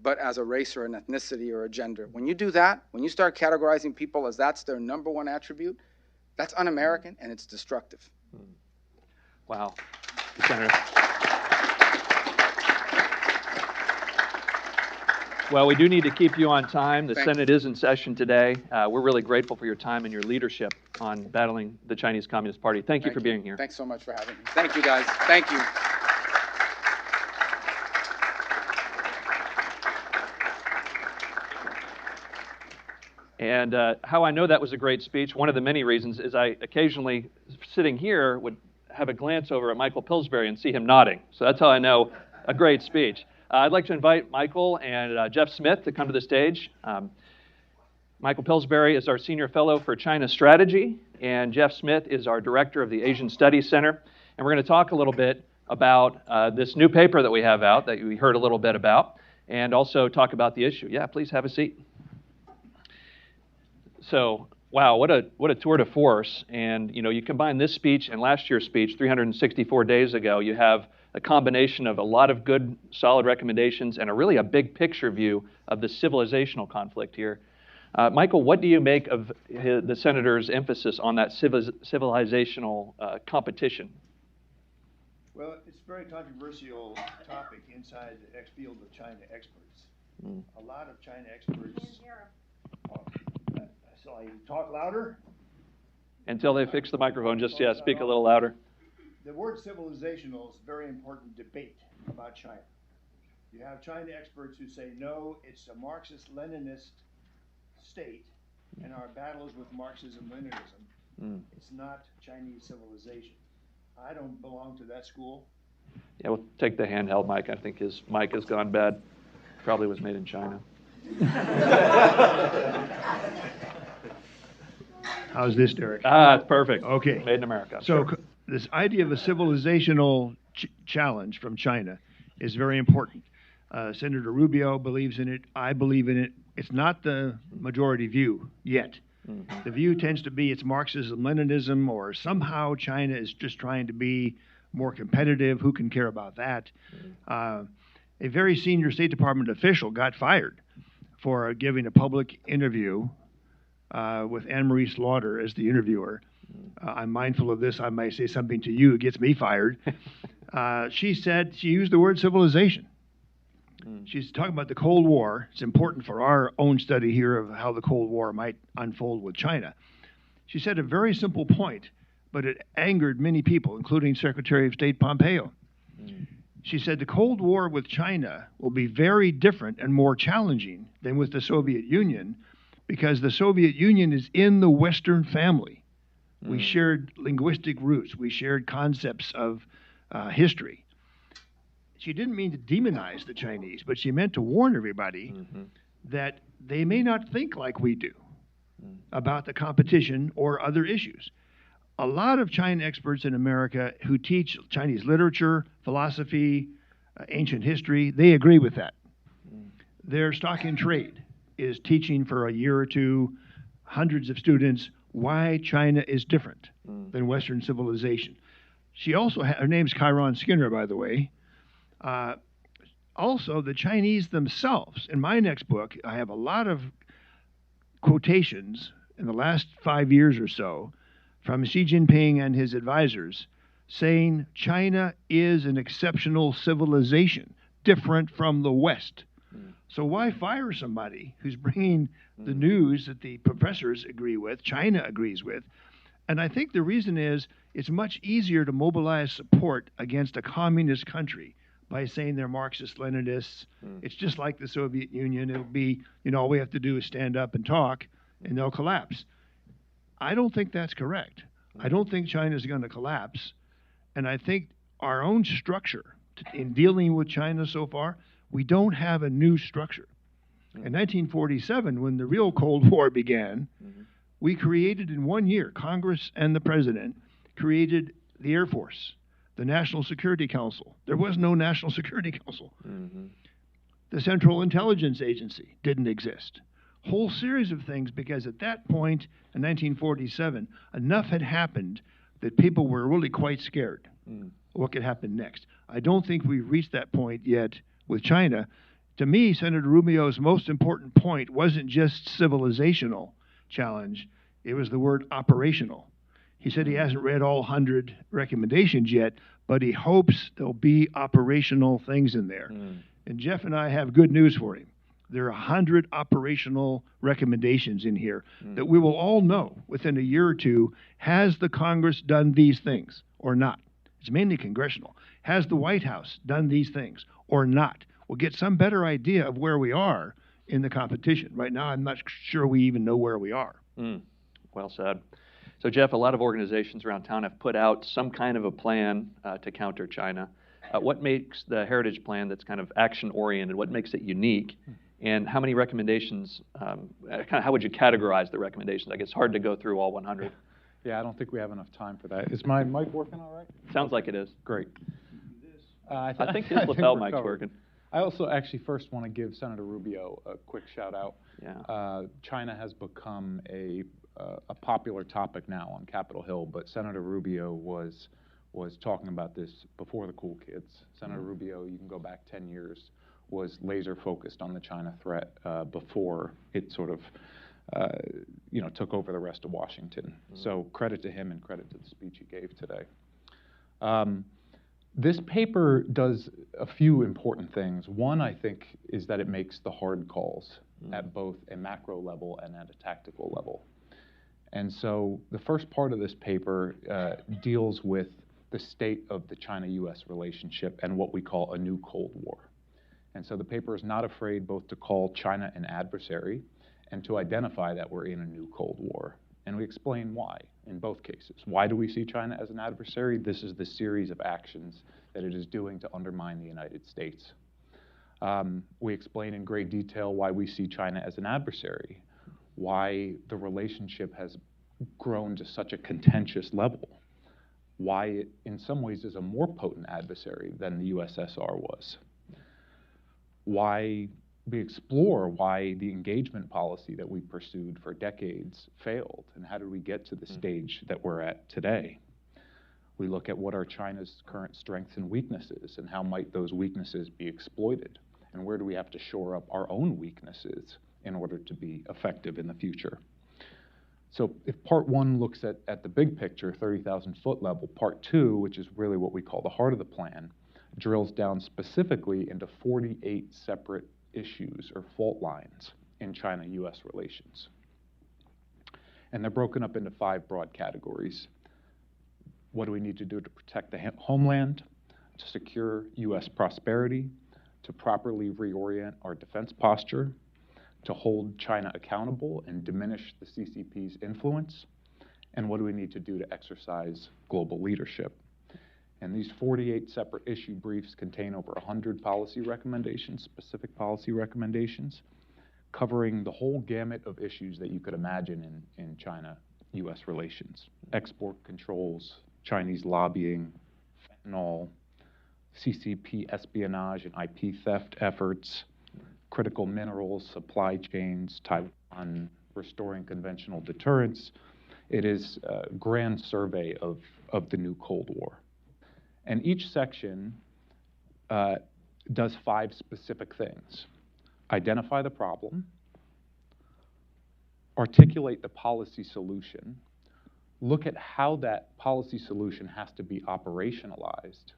but as a race or an ethnicity or a gender. When you do that, when you start categorizing people as that's their number one attribute, that's un-American and it's destructive. Wow. Senator. Well, we do need to keep you on time. The Senate is in session today. We're really grateful for your time and your leadership on battling the Chinese Communist Party. Thank you for being here. Thanks so much for having me. Thank you, guys. Thank you. And how I know that was a great speech, one of the many reasons, is I occasionally, sitting here, would have a glance over at Michael Pillsbury and see him nodding. So that's how I know a great speech. I'd like to invite Michael and Jeff Smith to come to the stage. Michael Pillsbury is our Senior Fellow for China Strategy, and Jeff Smith is our Director of the Asian Studies Center. And we're going to talk a little bit about this new paper that we have out that we heard a little bit about, and also talk about the issue. Yeah, please have a seat. So, wow, what a tour de force. And, you combine this speech and last year's speech, 364 days ago, you have a combination of a lot of good, solid recommendations and a big picture view of the civilizational conflict here. Michael, what do you make of the Senator's emphasis on that civilizational competition? Well, it's a very controversial topic inside the field of China experts. A lot of China experts... So I talk louder? Until they fix the microphone, just, speak a little louder. The word civilizational is a very important debate about China. You have China experts who say, no, it's a Marxist-Leninist state, and our battle is with Marxism-Leninism. It's not Chinese civilization. I don't belong to that school. Yeah, we'll take the handheld mic. I think his mic has gone bad. Probably was made in China. How's this, Derrick? It's perfect. Okay. Made in America. So Sure. this idea of a civilizational challenge from China is very important. Senator Rubio believes in it. I believe in it. It's not the majority view yet. Mm-hmm. The view tends to be it's Marxism, Leninism, or somehow China is just trying to be more competitive. Who can care about that? Mm-hmm. A very senior State Department official got fired for giving a public interview with Anne-Marie Slaughter as the interviewer. I'm mindful of this. I might say something to you. It gets me fired. She said, she used the word civilization. She's talking about the Cold War. It's important for our own study here of how the Cold War might unfold with China. She said a very simple point, but it angered many people, including Secretary of State Pompeo. She said the Cold War with China will be very different and more challenging than with the Soviet Union because the Soviet Union is in the Western family. We shared linguistic roots. We shared concepts of history. She didn't mean to demonize the Chinese, but she meant to warn everybody that they may not think like we do about the competition or other issues. A lot of China experts in America who teach Chinese literature, philosophy, ancient history, they agree with that. Their stock in trade is teaching for a year or two hundreds of students why China is different than Western civilization. She also, her name's Chiron Skinner, by the way. Also, the Chinese themselves, in my next book, I have a lot of quotations in the last 5 years or so from Xi Jinping and his advisors saying China is an exceptional civilization, different from the West. So why fire somebody who's bringing the news that the professors agree with, China agrees with? And I think the reason is it's much easier to mobilize support against a communist country by saying they're Marxist-Leninists. It's just like the Soviet Union. It'll be, all we have to do is stand up and talk, and they'll collapse. I don't think that's correct. I don't think China's going to collapse. And I think our own structure in dealing with China so far, we don't have a new structure. In 1947, when the real Cold War began, we created in 1 year, Congress and the President created the Air Force, the National Security Council. There was no National Security Council. The Central Intelligence Agency didn't exist. Whole series of things, because at that point in 1947, enough had happened that people were really quite scared what could happen next. I don't think we've reached that point yet with China. To me, Senator Rubio's most important point wasn't just civilizational challenge, it was the word operational. He said he hasn't read all 100 recommendations yet, but he hopes there'll be operational things in there. And Jeff and I have good news for him. There are 100 operational recommendations in here that we will all know within a year or two, has the Congress done these things or not? It's mainly congressional. Has the White House done these things or not? We'll get some better idea of where we are in the competition. Right now, I'm not sure we even know where we are. Well said. So, Jeff, a lot of organizations around town have put out some kind of a plan to counter China. What makes the Heritage Plan that's kind of action-oriented, what makes it unique? And how many recommendations, how would you categorize the recommendations? I guess it's hard to go through all 100. Yeah, I don't think we have enough time for that. Is my mic working all right? Sounds like it is. Great. I think his lapel mic's working. I also actually first want to give Senator Rubio a quick shout out. Yeah. China has become a popular topic now on Capitol Hill, but Senator Rubio was talking about this before the cool kids. Senator Rubio, you can go back 10 years, was laser focused on the China threat before it sort of took over the rest of Washington. So credit to him and credit to the speech he gave today. This paper does a few important things. One, I think, is that it makes the hard calls at both a macro level and at a tactical level. And so the first part of this paper deals with the state of the China-U.S. relationship and what we call a new Cold War. And so the paper is not afraid both to call China an adversary and to identify that we're in a new Cold War. And we explain why in both cases. Why do we see China as an adversary? This is the series of actions that it is doing to undermine the United States. We explain in great detail why we see China as an adversary, why the relationship has grown to such a contentious level, why it in some ways is a more potent adversary than the USSR was, why we explore why the engagement policy that we pursued for decades failed, and how did we get to the stage that we're at today. We look at what are China's current strengths and weaknesses, and how might those weaknesses be exploited, and where do we have to shore up our own weaknesses in order to be effective in the future. So if part one looks at the big picture, 30,000-foot level, part two, which is really what we call the heart of the plan, drills down specifically into 48 separate issues or fault lines in China-US relations. And they're broken up into 5 broad categories. What do we need to do to protect the homeland, to secure US prosperity, to properly reorient our defense posture, to hold China accountable and diminish the CCP's influence, and what do we need to do to exercise global leadership? And these 48 separate issue briefs contain over 100 policy recommendations, specific policy recommendations, covering the whole gamut of issues that you could imagine in China-US relations. Export controls, Chinese lobbying, fentanyl, CCP espionage and IP theft efforts, critical minerals, supply chains, Taiwan, restoring conventional deterrence. It is a grand survey of the new Cold War. And each section does 5 specific things. Identify the problem, articulate the policy solution, look at how that policy solution has to be operationalized,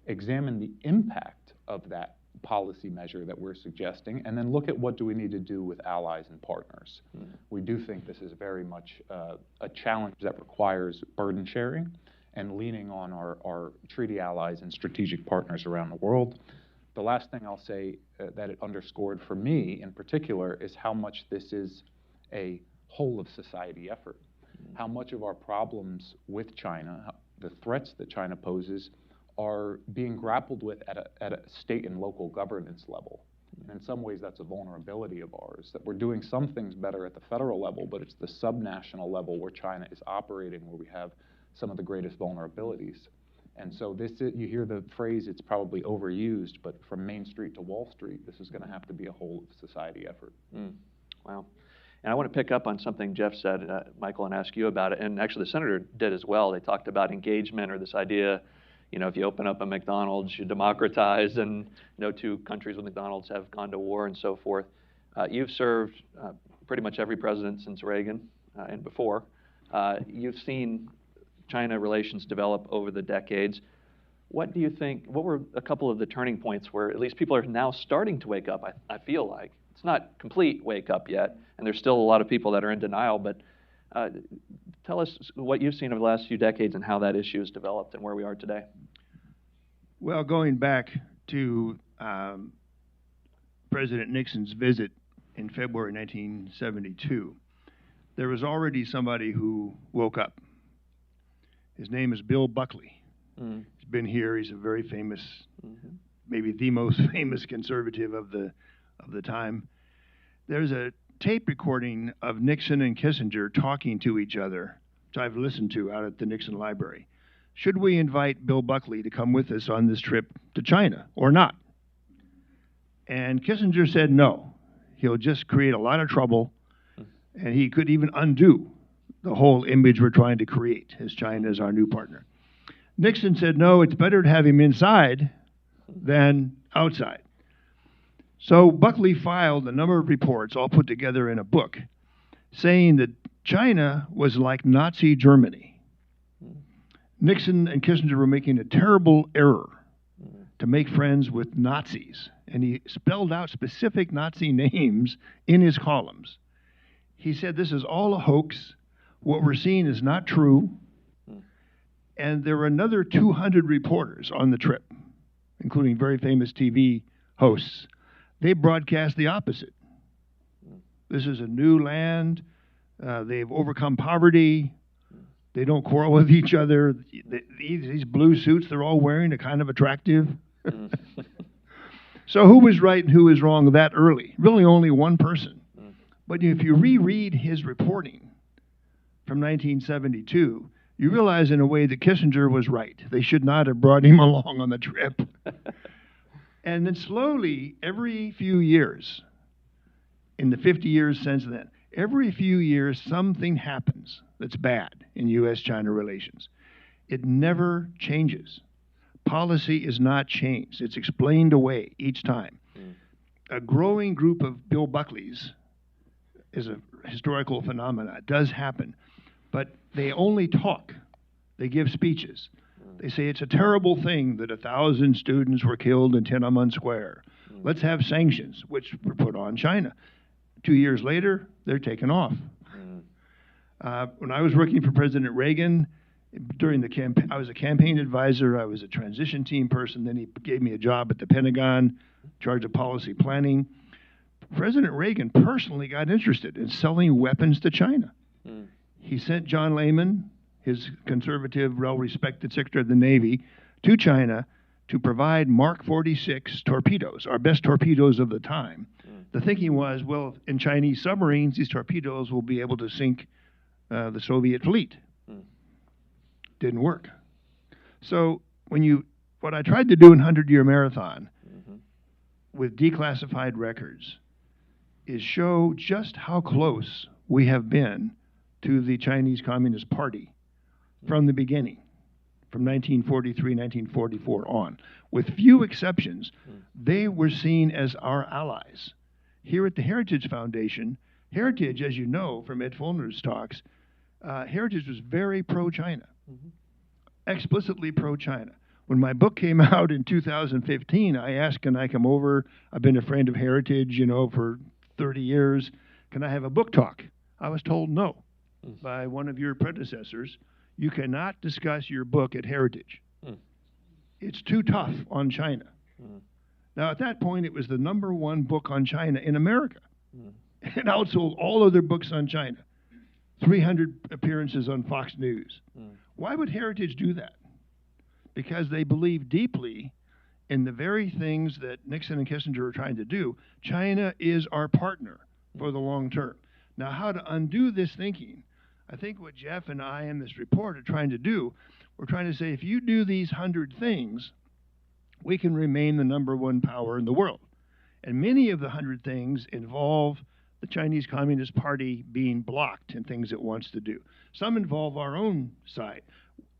examine the impact of that policy measure that we're suggesting, and then look at what do we need to do with allies and partners. We do think this is very much a challenge that requires burden sharing and leaning on our treaty allies and strategic partners around the world. The last thing I'll say that it underscored for me in particular is how much this is a whole of society effort. How much of our problems with China, the threats that China poses, are being grappled with at a state and local governance level. And in some ways that's a vulnerability of ours, that we're doing some things better at the federal level, but it's the subnational level where China is operating where we have some of the greatest vulnerabilities. And so this you hear the phrase, it's probably overused, but from Main Street to Wall Street, this is going to have to be a whole of society effort. Wow. And I want to pick up on something Jeff said, Michael, and ask you about it. And actually the senator did as well. They talked about engagement, or this idea, you know, if you open up a McDonald's, you democratize, and no 2 countries with McDonald's have gone to war and so forth. You've served pretty much every president since Reagan and before. You've seen China relations develop over the decades. What do you think, what were a couple of the turning points where at least people are now starting to wake up, I feel like? It's not complete wake up yet, and there's still a lot of people that are in denial, but tell us what you've seen over the last few decades and how that issue has developed and where we are today. Well, going back to President Nixon's visit in February 1972, there was already somebody who woke up. His name is Bill Buckley. He's been here. He's a very famous, maybe the most famous conservative of the time. There's a tape recording of Nixon and Kissinger talking to each other, which I've listened to out at the Nixon Library. Should we invite Bill Buckley to come with us on this trip to China or not? And Kissinger said no. He'll just create a lot of trouble, and he could even undo the whole image we're trying to create as China as our new partner. Nixon said no, it's better to have him inside than outside. So Buckley filed a number of reports, all put together in a book, saying that China was like Nazi Germany. Nixon and Kissinger were making a terrible error to make friends with Nazis, and he spelled out specific Nazi names in his columns. He said this is all a hoax. What we're seeing is not true. And there were another 200 reporters on the trip, including very famous TV hosts. They broadcast the opposite. This is a new land. They've overcome poverty. They don't quarrel with each other. These blue suits they're all wearing are kind of attractive. So who was right and who was wrong that early? Really only one person. But if you reread his reporting from 1972, you realize in a way that Kissinger was right. They should not have brought him along on the trip. And then slowly, every few years, in the 50 years since then, every few years something happens that's bad in U.S.-China relations. It never changes. Policy is not changed. It's explained away each time. A growing group of Bill Buckleys is a historical phenomenon. It does happen. But they only talk. They give speeches. They say it's a terrible thing that 1,000 students were killed in Tiananmen Square. Let's have sanctions, which were put on China. 2 years later, they're taken off. When I was working for President Reagan, during the campaign, I was a campaign advisor, I was a transition team person, then he gave me a job at the Pentagon, in charge of policy planning. President Reagan personally got interested in selling weapons to China. He sent John Lehman, his conservative, well-respected Secretary of the Navy, to China to provide Mark 46 torpedoes, our best torpedoes of the time. The thinking was, well, in Chinese submarines, these torpedoes will be able to sink the Soviet fleet. Didn't work. So what I tried to do in 100-Year Marathon with declassified records is show just how close we have been to the Chinese Communist Party from the beginning, from 1943, 1944 on. With few exceptions, they were seen as our allies. Here at the Heritage Foundation, Heritage, as you know from Ed Fulner's talks, Heritage was very pro-China, explicitly pro-China. When my book came out in 2015, I asked, can I come over? I've been a friend of Heritage, for 30 years. Can I have a book talk? I was told no by one of your predecessors. You cannot discuss your book at Heritage. It's too tough on China. Now, at that point, it was the #1 book on China in America. It outsold all other books on China. 300 appearances on Fox News. Why would Heritage do that? Because they believe deeply in the very things that Nixon and Kissinger are trying to do. China is our partner for the long term. Now, how to undo this thinking? I think what Jeff and I in this report are trying to do, we're trying to say, if you do these 100 things, we can remain the #1 power in the world. And many of the 100 things involve the Chinese Communist Party being blocked in things it wants to do. Some involve our own side.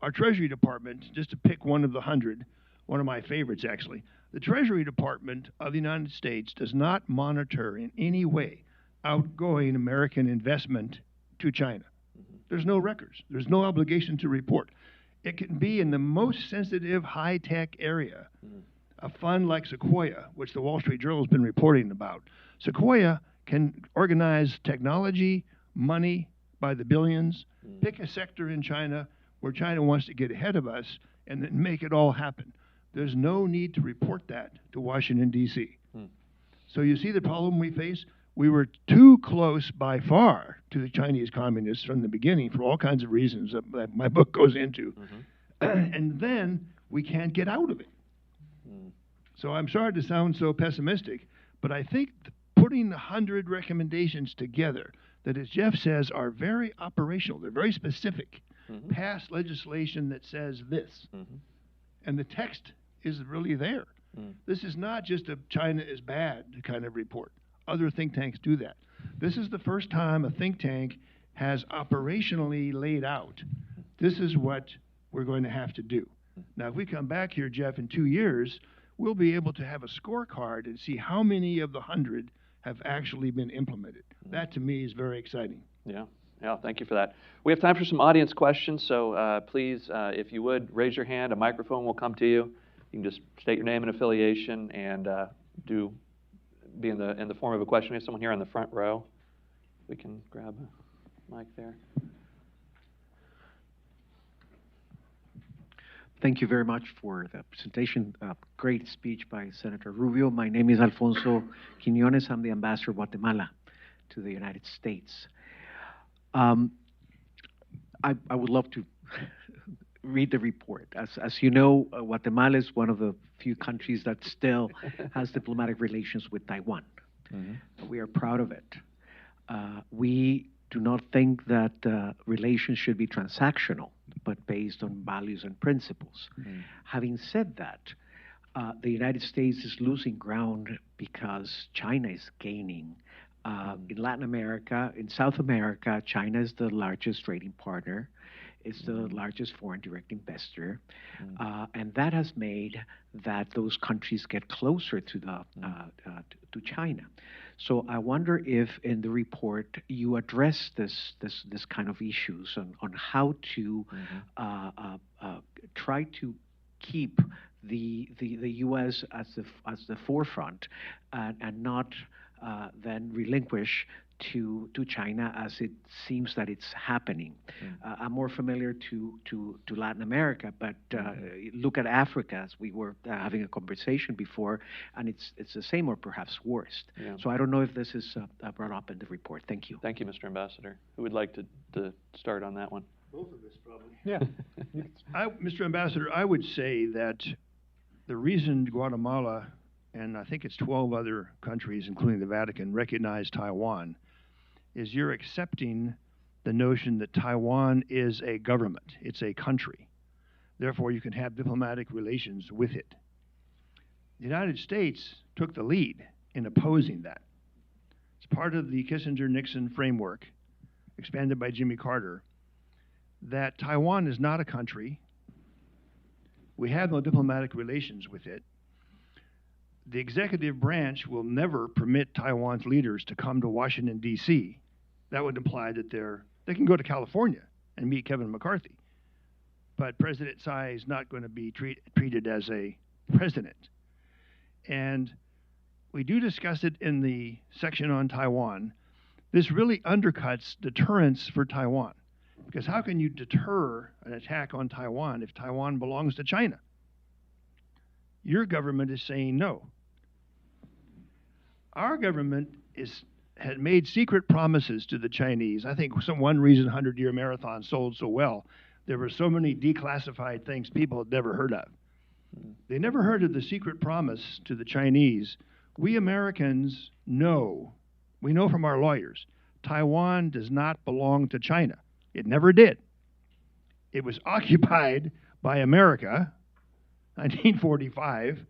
Our Treasury Department, just to pick one of the 100, one of my favorites actually, the Treasury Department of the United States does not monitor in any way outgoing American investment to China. There's no records. There's no obligation to report. It can be in the most sensitive, high-tech area. A fund like Sequoia, which the Wall Street Journal has been reporting about. Sequoia can organize technology, money by the billions, pick a sector in China where China wants to get ahead of us, and then make it all happen. There's no need to report that to Washington, D.C. So you see the problem we face? We were too close by far to the Chinese communists from the beginning for all kinds of reasons that my book goes into. And then we can't get out of it. So I'm sorry to sound so pessimistic, but I think putting 100 recommendations together that, as Jeff says, are very operational, they're very specific, pass legislation that says this, and the text is really there. This is not just a China is bad kind of report. Other think tanks do that. This is the first time a think tank has operationally laid out, this is what we're going to have to do. Now, if we come back here, Jeff, in 2 years, we'll be able to have a scorecard and see how many of the 100 have actually been implemented. That, to me, is very exciting. Yeah, thank you for that. We have time for some audience questions, so please, if you would, raise your hand. A microphone will come to you. You can just state your name and affiliation and be in the form of a question. We have someone here on the front row. We can grab a mic there. Thank you very much for the presentation. Great speech by Senator Rubio. My name is Alfonso Quinones. I'm the ambassador of Guatemala to the United States. I would love to read the report. As you know, Guatemala is one of the few countries that still has diplomatic relations with Taiwan. We are proud of it. We do not think that relations should be transactional, but based on values and principles. Having said that, the United States is losing ground because China is gaining. In Latin America, in South America, China is the largest trading partner. It's the largest foreign direct investor, and that has made that those countries get closer to to China. So I wonder if in the report you address this kind of issues on how to try to keep the U.S. as the forefront and not then relinquish to China as it seems that it's happening. I'm more familiar to Latin America, but look at Africa, as we were having a conversation before, and it's the same or perhaps worse. So I don't know if this is brought up in the report. Thank you. Thank you, Mr. Ambassador. Who would like to start on that one? Both of us, probably. Yeah. Mr. Ambassador, I would say that the reason Guatemala and I think it's 12 other countries, including the Vatican, recognize Taiwan, is you're accepting the notion that Taiwan is a government. It's a country. Therefore, you can have diplomatic relations with it. The United States took the lead in opposing that. It's part of the Kissinger-Nixon framework, expanded by Jimmy Carter, that Taiwan is not a country. We have no diplomatic relations with it. The executive branch will never permit Taiwan's leaders to come to Washington, D.C. That would imply that they can go to California and meet Kevin McCarthy. But President Tsai is not going to be treated as a president. And we do discuss it in the section on Taiwan. This really undercuts deterrence for Taiwan. Because how can you deter an attack on Taiwan if Taiwan belongs to China? Your government is saying no. Our government had made secret promises to the Chinese. I think one reason 100-Year Marathon sold so well, there were so many declassified things people had never heard of. They never heard of the secret promise to the Chinese. We Americans know, we know from our lawyers, Taiwan does not belong to China. It never did. It was occupied by America, 1945.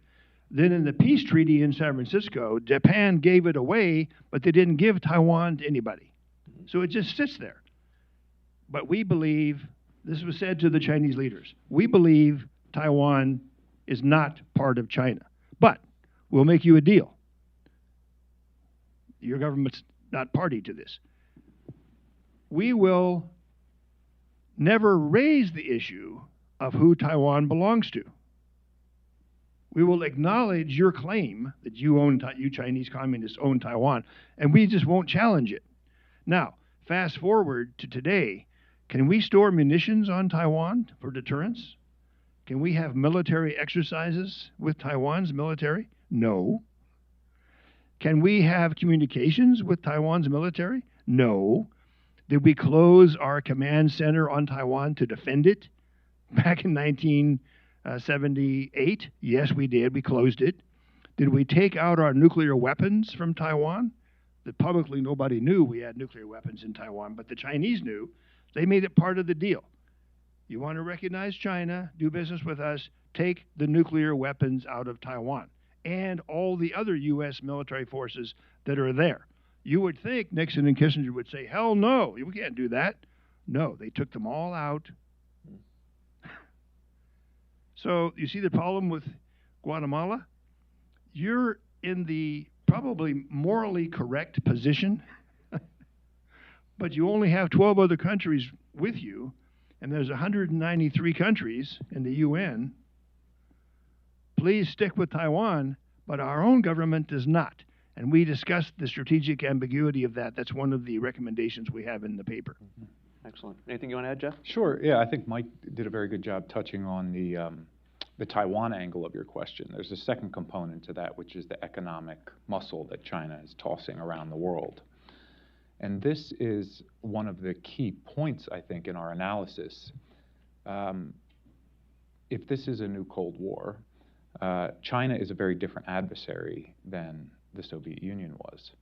Then in the peace treaty in San Francisco, Japan gave it away, but they didn't give Taiwan to anybody. So it just sits there. But we believe, this was said to the Chinese leaders, we believe Taiwan is not part of China. But we'll make you a deal. Your government's not party to this. We will never raise the issue of who Taiwan belongs to. We will acknowledge your claim that you Chinese communists own Taiwan, and we just won't challenge it. Now, fast forward to today, can we store munitions on Taiwan for deterrence? Can we have military exercises with Taiwan's military? No. Can we have communications with Taiwan's military? No. Did we close our command center on Taiwan to defend it back in 1978? Yes, we did. We closed it. Did we take out our nuclear weapons from Taiwan? That publicly nobody knew we had nuclear weapons in Taiwan, but the Chinese knew. They made it part of the deal. You want to recognize China, do business with us, take the nuclear weapons out of Taiwan and all the other U.S. military forces that are there. You would think Nixon and Kissinger would say, hell no, we can't do that. No, they took them all out. So you see the problem with Guatemala? You're in the probably morally correct position, but you only have 12 other countries with you, and there's 193 countries in the UN. Please stick with Taiwan, but our own government does not. And we discussed the strategic ambiguity of that. That's one of the recommendations we have in the paper. Excellent. Anything you want to add, Jeff? Sure. Yeah, I think Mike did a very good job touching on the Taiwan angle of your question. There's a second component to that, which is the economic muscle that China is tossing around the world. And this is one of the key points, I think, in our analysis. if this is a new Cold War, China is a very different adversary than the Soviet Union was.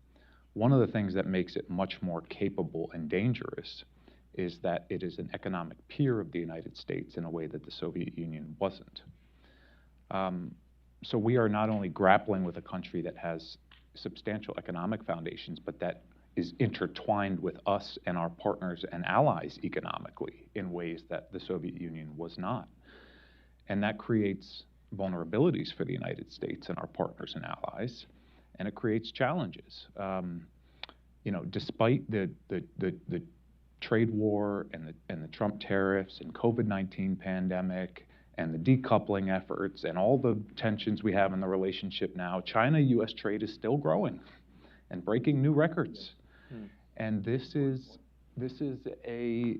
One of the things that makes it much more capable and dangerous is that it is an economic peer of the United States in a way that the Soviet Union wasn't. So we are not only grappling with a country that has substantial economic foundations, but that is intertwined with us and our partners and allies economically in ways that the Soviet Union was not. And that creates vulnerabilities for the United States and our partners and allies, and it creates challenges. You know, despite the trade war and the Trump tariffs and COVID-19 pandemic and the decoupling efforts and all the tensions we have in the relationship now, China-U.S. trade is still growing and breaking new records. And this is a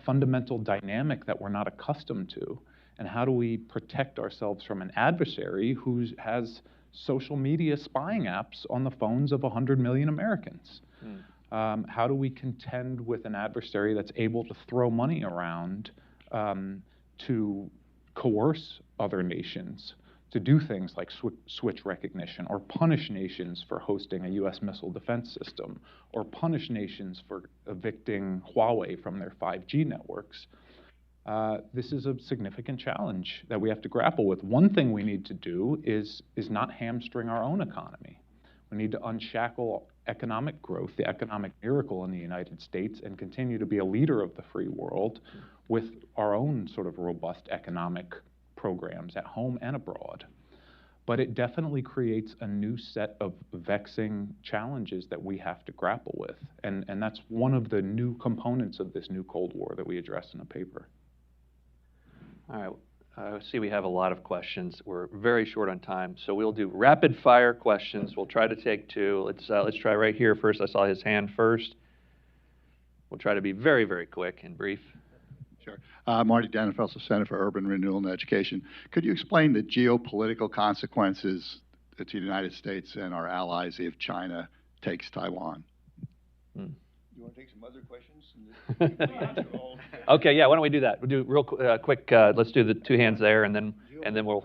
fundamental dynamic that we're not accustomed to. And how do we protect ourselves from an adversary who has social media spying apps on the phones of 100 million Americans? How do we contend with an adversary that's able to throw money around to coerce other nations to do things like switch recognition, or punish nations for hosting a U.S. missile defense system, or punish nations for evicting Huawei from their 5G networks? This is a significant challenge that we have to grapple with. One thing we need to do is not hamstring our own economy. We need to unshackle economic growth, the economic miracle in the United States, and continue to be a leader of the free world with our own sort of robust economic programs at home and abroad. But it definitely creates a new set of vexing challenges that we have to grapple with. And that's one of the new components of this new Cold War that we address in the paper. All right. I see we have a lot of questions. We're very short on time, so we'll do rapid fire questions. We'll try to take two. Let's try right here first. I saw his hand first. We'll try to be very, very quick and brief. Sure. Marty Dannenfels, Center for Urban Renewal and Education. Could you explain the geopolitical consequences to the United States and our allies if China takes Taiwan? You want to take some other questions? Okay, yeah, why don't we do that? We'll do real quick, let's do the two hands there, and then we'll...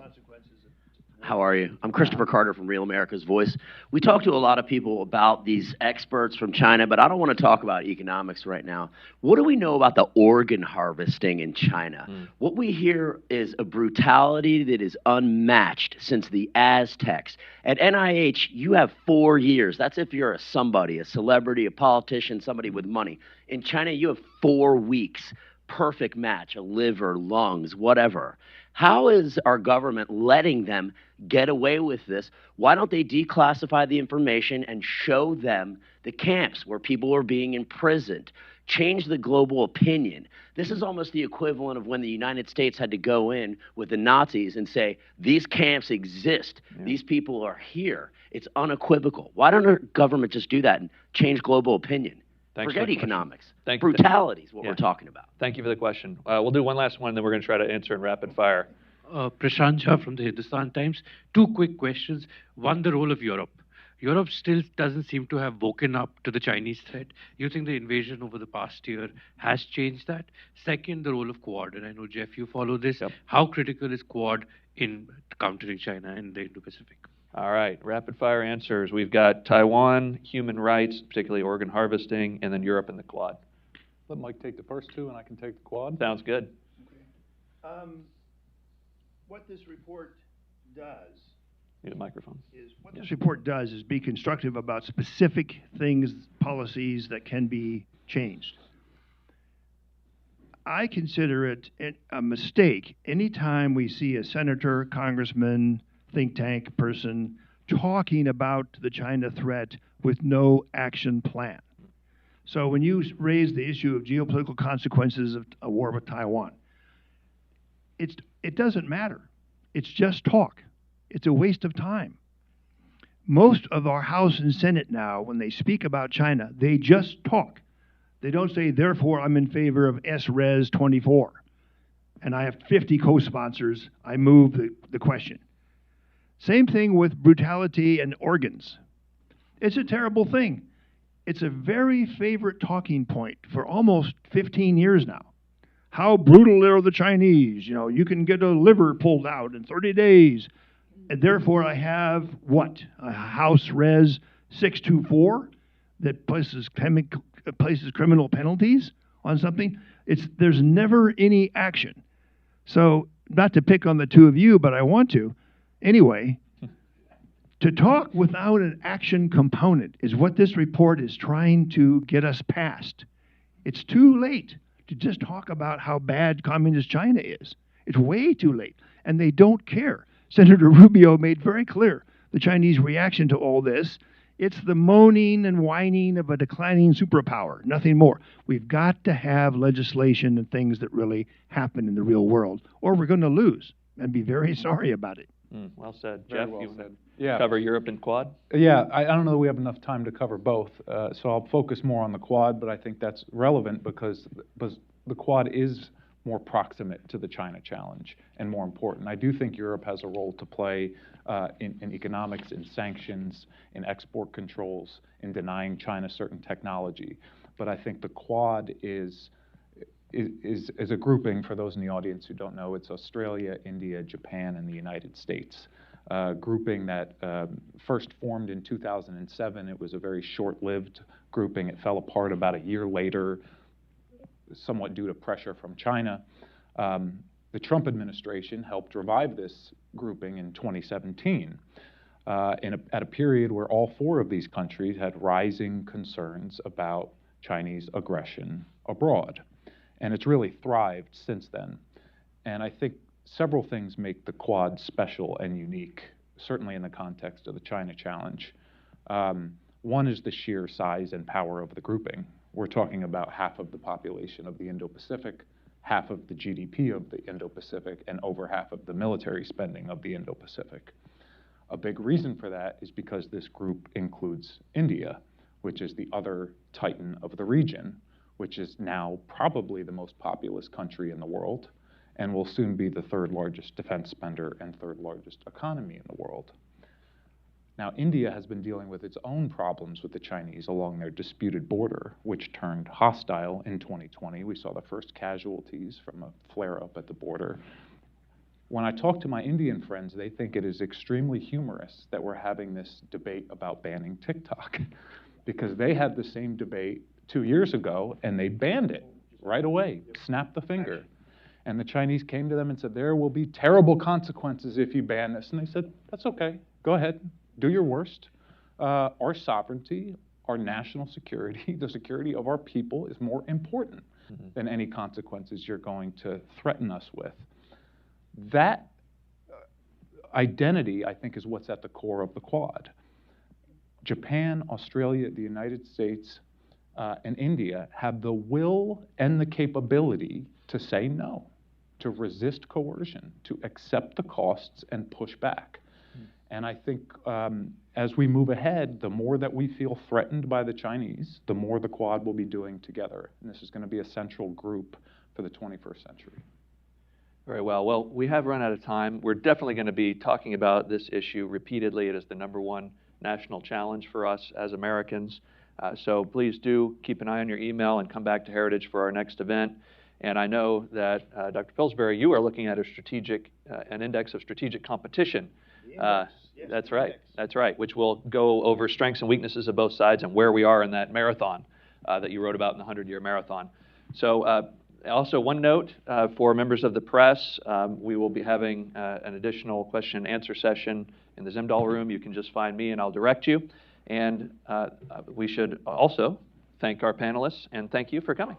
How are you? I'm Christopher Carter from Real America's Voice. We talk to a lot of people about these experts from China, but I don't want to talk about economics right now. What do we know about the organ harvesting in China? What we hear is a brutality that is unmatched since the Aztecs. At NIH, you have 4 years. That's if you're a somebody, a celebrity, a politician, somebody with money. In China, you have 4 weeks. Perfect match, a liver, lungs, whatever. How is our government letting them get away with this? Why don't they declassify the information and show them the camps where people are being imprisoned? Change the global opinion. This is almost the equivalent of when the United States had to go in with the Nazis and say, these camps exist. Yeah. These people are here. It's unequivocal. Why don't our government just do that and change global opinion? Thanks. Forget economics. Brutality is what we're talking about. Thank you for the question. We'll do one last one, then we're going to try to answer in rapid fire. Prashant Jha from the Hindustan Times. 2 quick questions. One, the role of Europe. Europe still doesn't seem to have woken up to the Chinese threat. You think the invasion over the past year has changed that? Second, the role of Quad. And I know, Jeff, you follow this. Yep. How critical is Quad in countering China in the Indo-Pacific? All right, rapid fire answers. We've got Taiwan, human rights, particularly organ harvesting, and then Europe and the Quad. Let Mike take the first two, and I can take the Quad. Sounds good. Okay. What this report does... Need a microphone. This report does is be constructive about specific things, policies that can be changed. I consider it a mistake anytime we see a senator, congressman, think tank person talking about the China threat with no action plan. So when you raise the issue of geopolitical consequences of a war with Taiwan, it doesn't matter. It's just talk. It's a waste of time. Most of our House and Senate now, when they speak about China, they just talk. They don't say, therefore, I'm in favor of S-Res 24. And I have 50 co-sponsors. I move the question. Same thing with brutality and organs. It's a terrible thing. It's a very favorite talking point for almost 15 years now. how brutal are the Chinese? You know, you can get a liver pulled out in 30 days. And therefore, I have what? A House Res 624 that places criminal penalties on something. There's never any action. So, not to pick on the two of you, but I want to. Anyway, to talk without an action component is what this report is trying to get us past. It's too late to just talk about how bad communist China is. It's way too late, and they don't care. Senator Rubio made very clear the Chinese reaction to all this. It's the moaning and whining of a declining superpower, nothing more. We've got to have legislation and things that really happen in the real world, or we're going to lose and be very sorry about it. Well said. Very Jeff, well you said. wanna cover Europe and Quad? Yeah, I don't know that we have enough time to cover both, so I'll focus more on the Quad, but I think that's relevant because the Quad is more proximate to the China challenge and more important. I do think Europe has a role to play in economics, in sanctions, in export controls, in denying China certain technology. But I think the Quad is a grouping, for those in the audience who don't know, it's Australia, India, Japan, and the United States. Grouping that first formed in 2007. It was a very short-lived grouping. It fell apart about a year later, somewhat due to pressure from China. The Trump administration helped revive this grouping in 2017 at a period where all four of these countries had rising concerns about Chinese aggression abroad. And it's really thrived since then. And I think several things make the Quad special and unique, certainly in the context of the China challenge. One is the sheer size and power of the grouping. We're talking about half of the population of the Indo-Pacific, half of the GDP of the Indo-Pacific, and over half of the military spending of the Indo-Pacific. A big reason for that is because this group includes India, which is the other titan of the region, which is now probably the most populous country in the world, and will soon be the third largest defense spender and third largest economy in the world. Now, India has been dealing with its own problems with the Chinese along their disputed border, which turned hostile in 2020. We saw the first casualties from a flare-up at the border. When I talk to my Indian friends, they think it is extremely humorous that we're having this debate about banning TikTok, because they had the same debate 2 years ago, and they banned it right away, snapped the finger. And the Chinese came to them and said, there will be terrible consequences if you ban this. And they said, that's okay, go ahead, do your worst. Our sovereignty, our national security, the security of our people is more important than any consequences you're going to threaten us with. That identity, I think, is what's at the core of the Quad. Japan, Australia, the United States, and India have the will and the capability to say no, to resist coercion, to accept the costs and push back. And I think as we move ahead, the more that we feel threatened by the Chinese, the more the Quad will be doing together. And this is going to be a central group for the 21st century. Very well. Well, we have run out of time. We're definitely going to be talking about this issue repeatedly. It is the #1 national challenge for us as Americans. So please do keep an eye on your email and come back to Heritage for our next event. And I know that, Dr. Pillsbury, you are looking at an index of strategic competition. Yes, that's right. That's right, which will go over strengths and weaknesses of both sides and where we are in that marathon that you wrote about in the 100-year marathon. So also one note for members of the press, we will be having an additional question and answer session in the Zimdahl room. You can just find me and I'll direct you. And we should also thank our panelists and thank you for coming.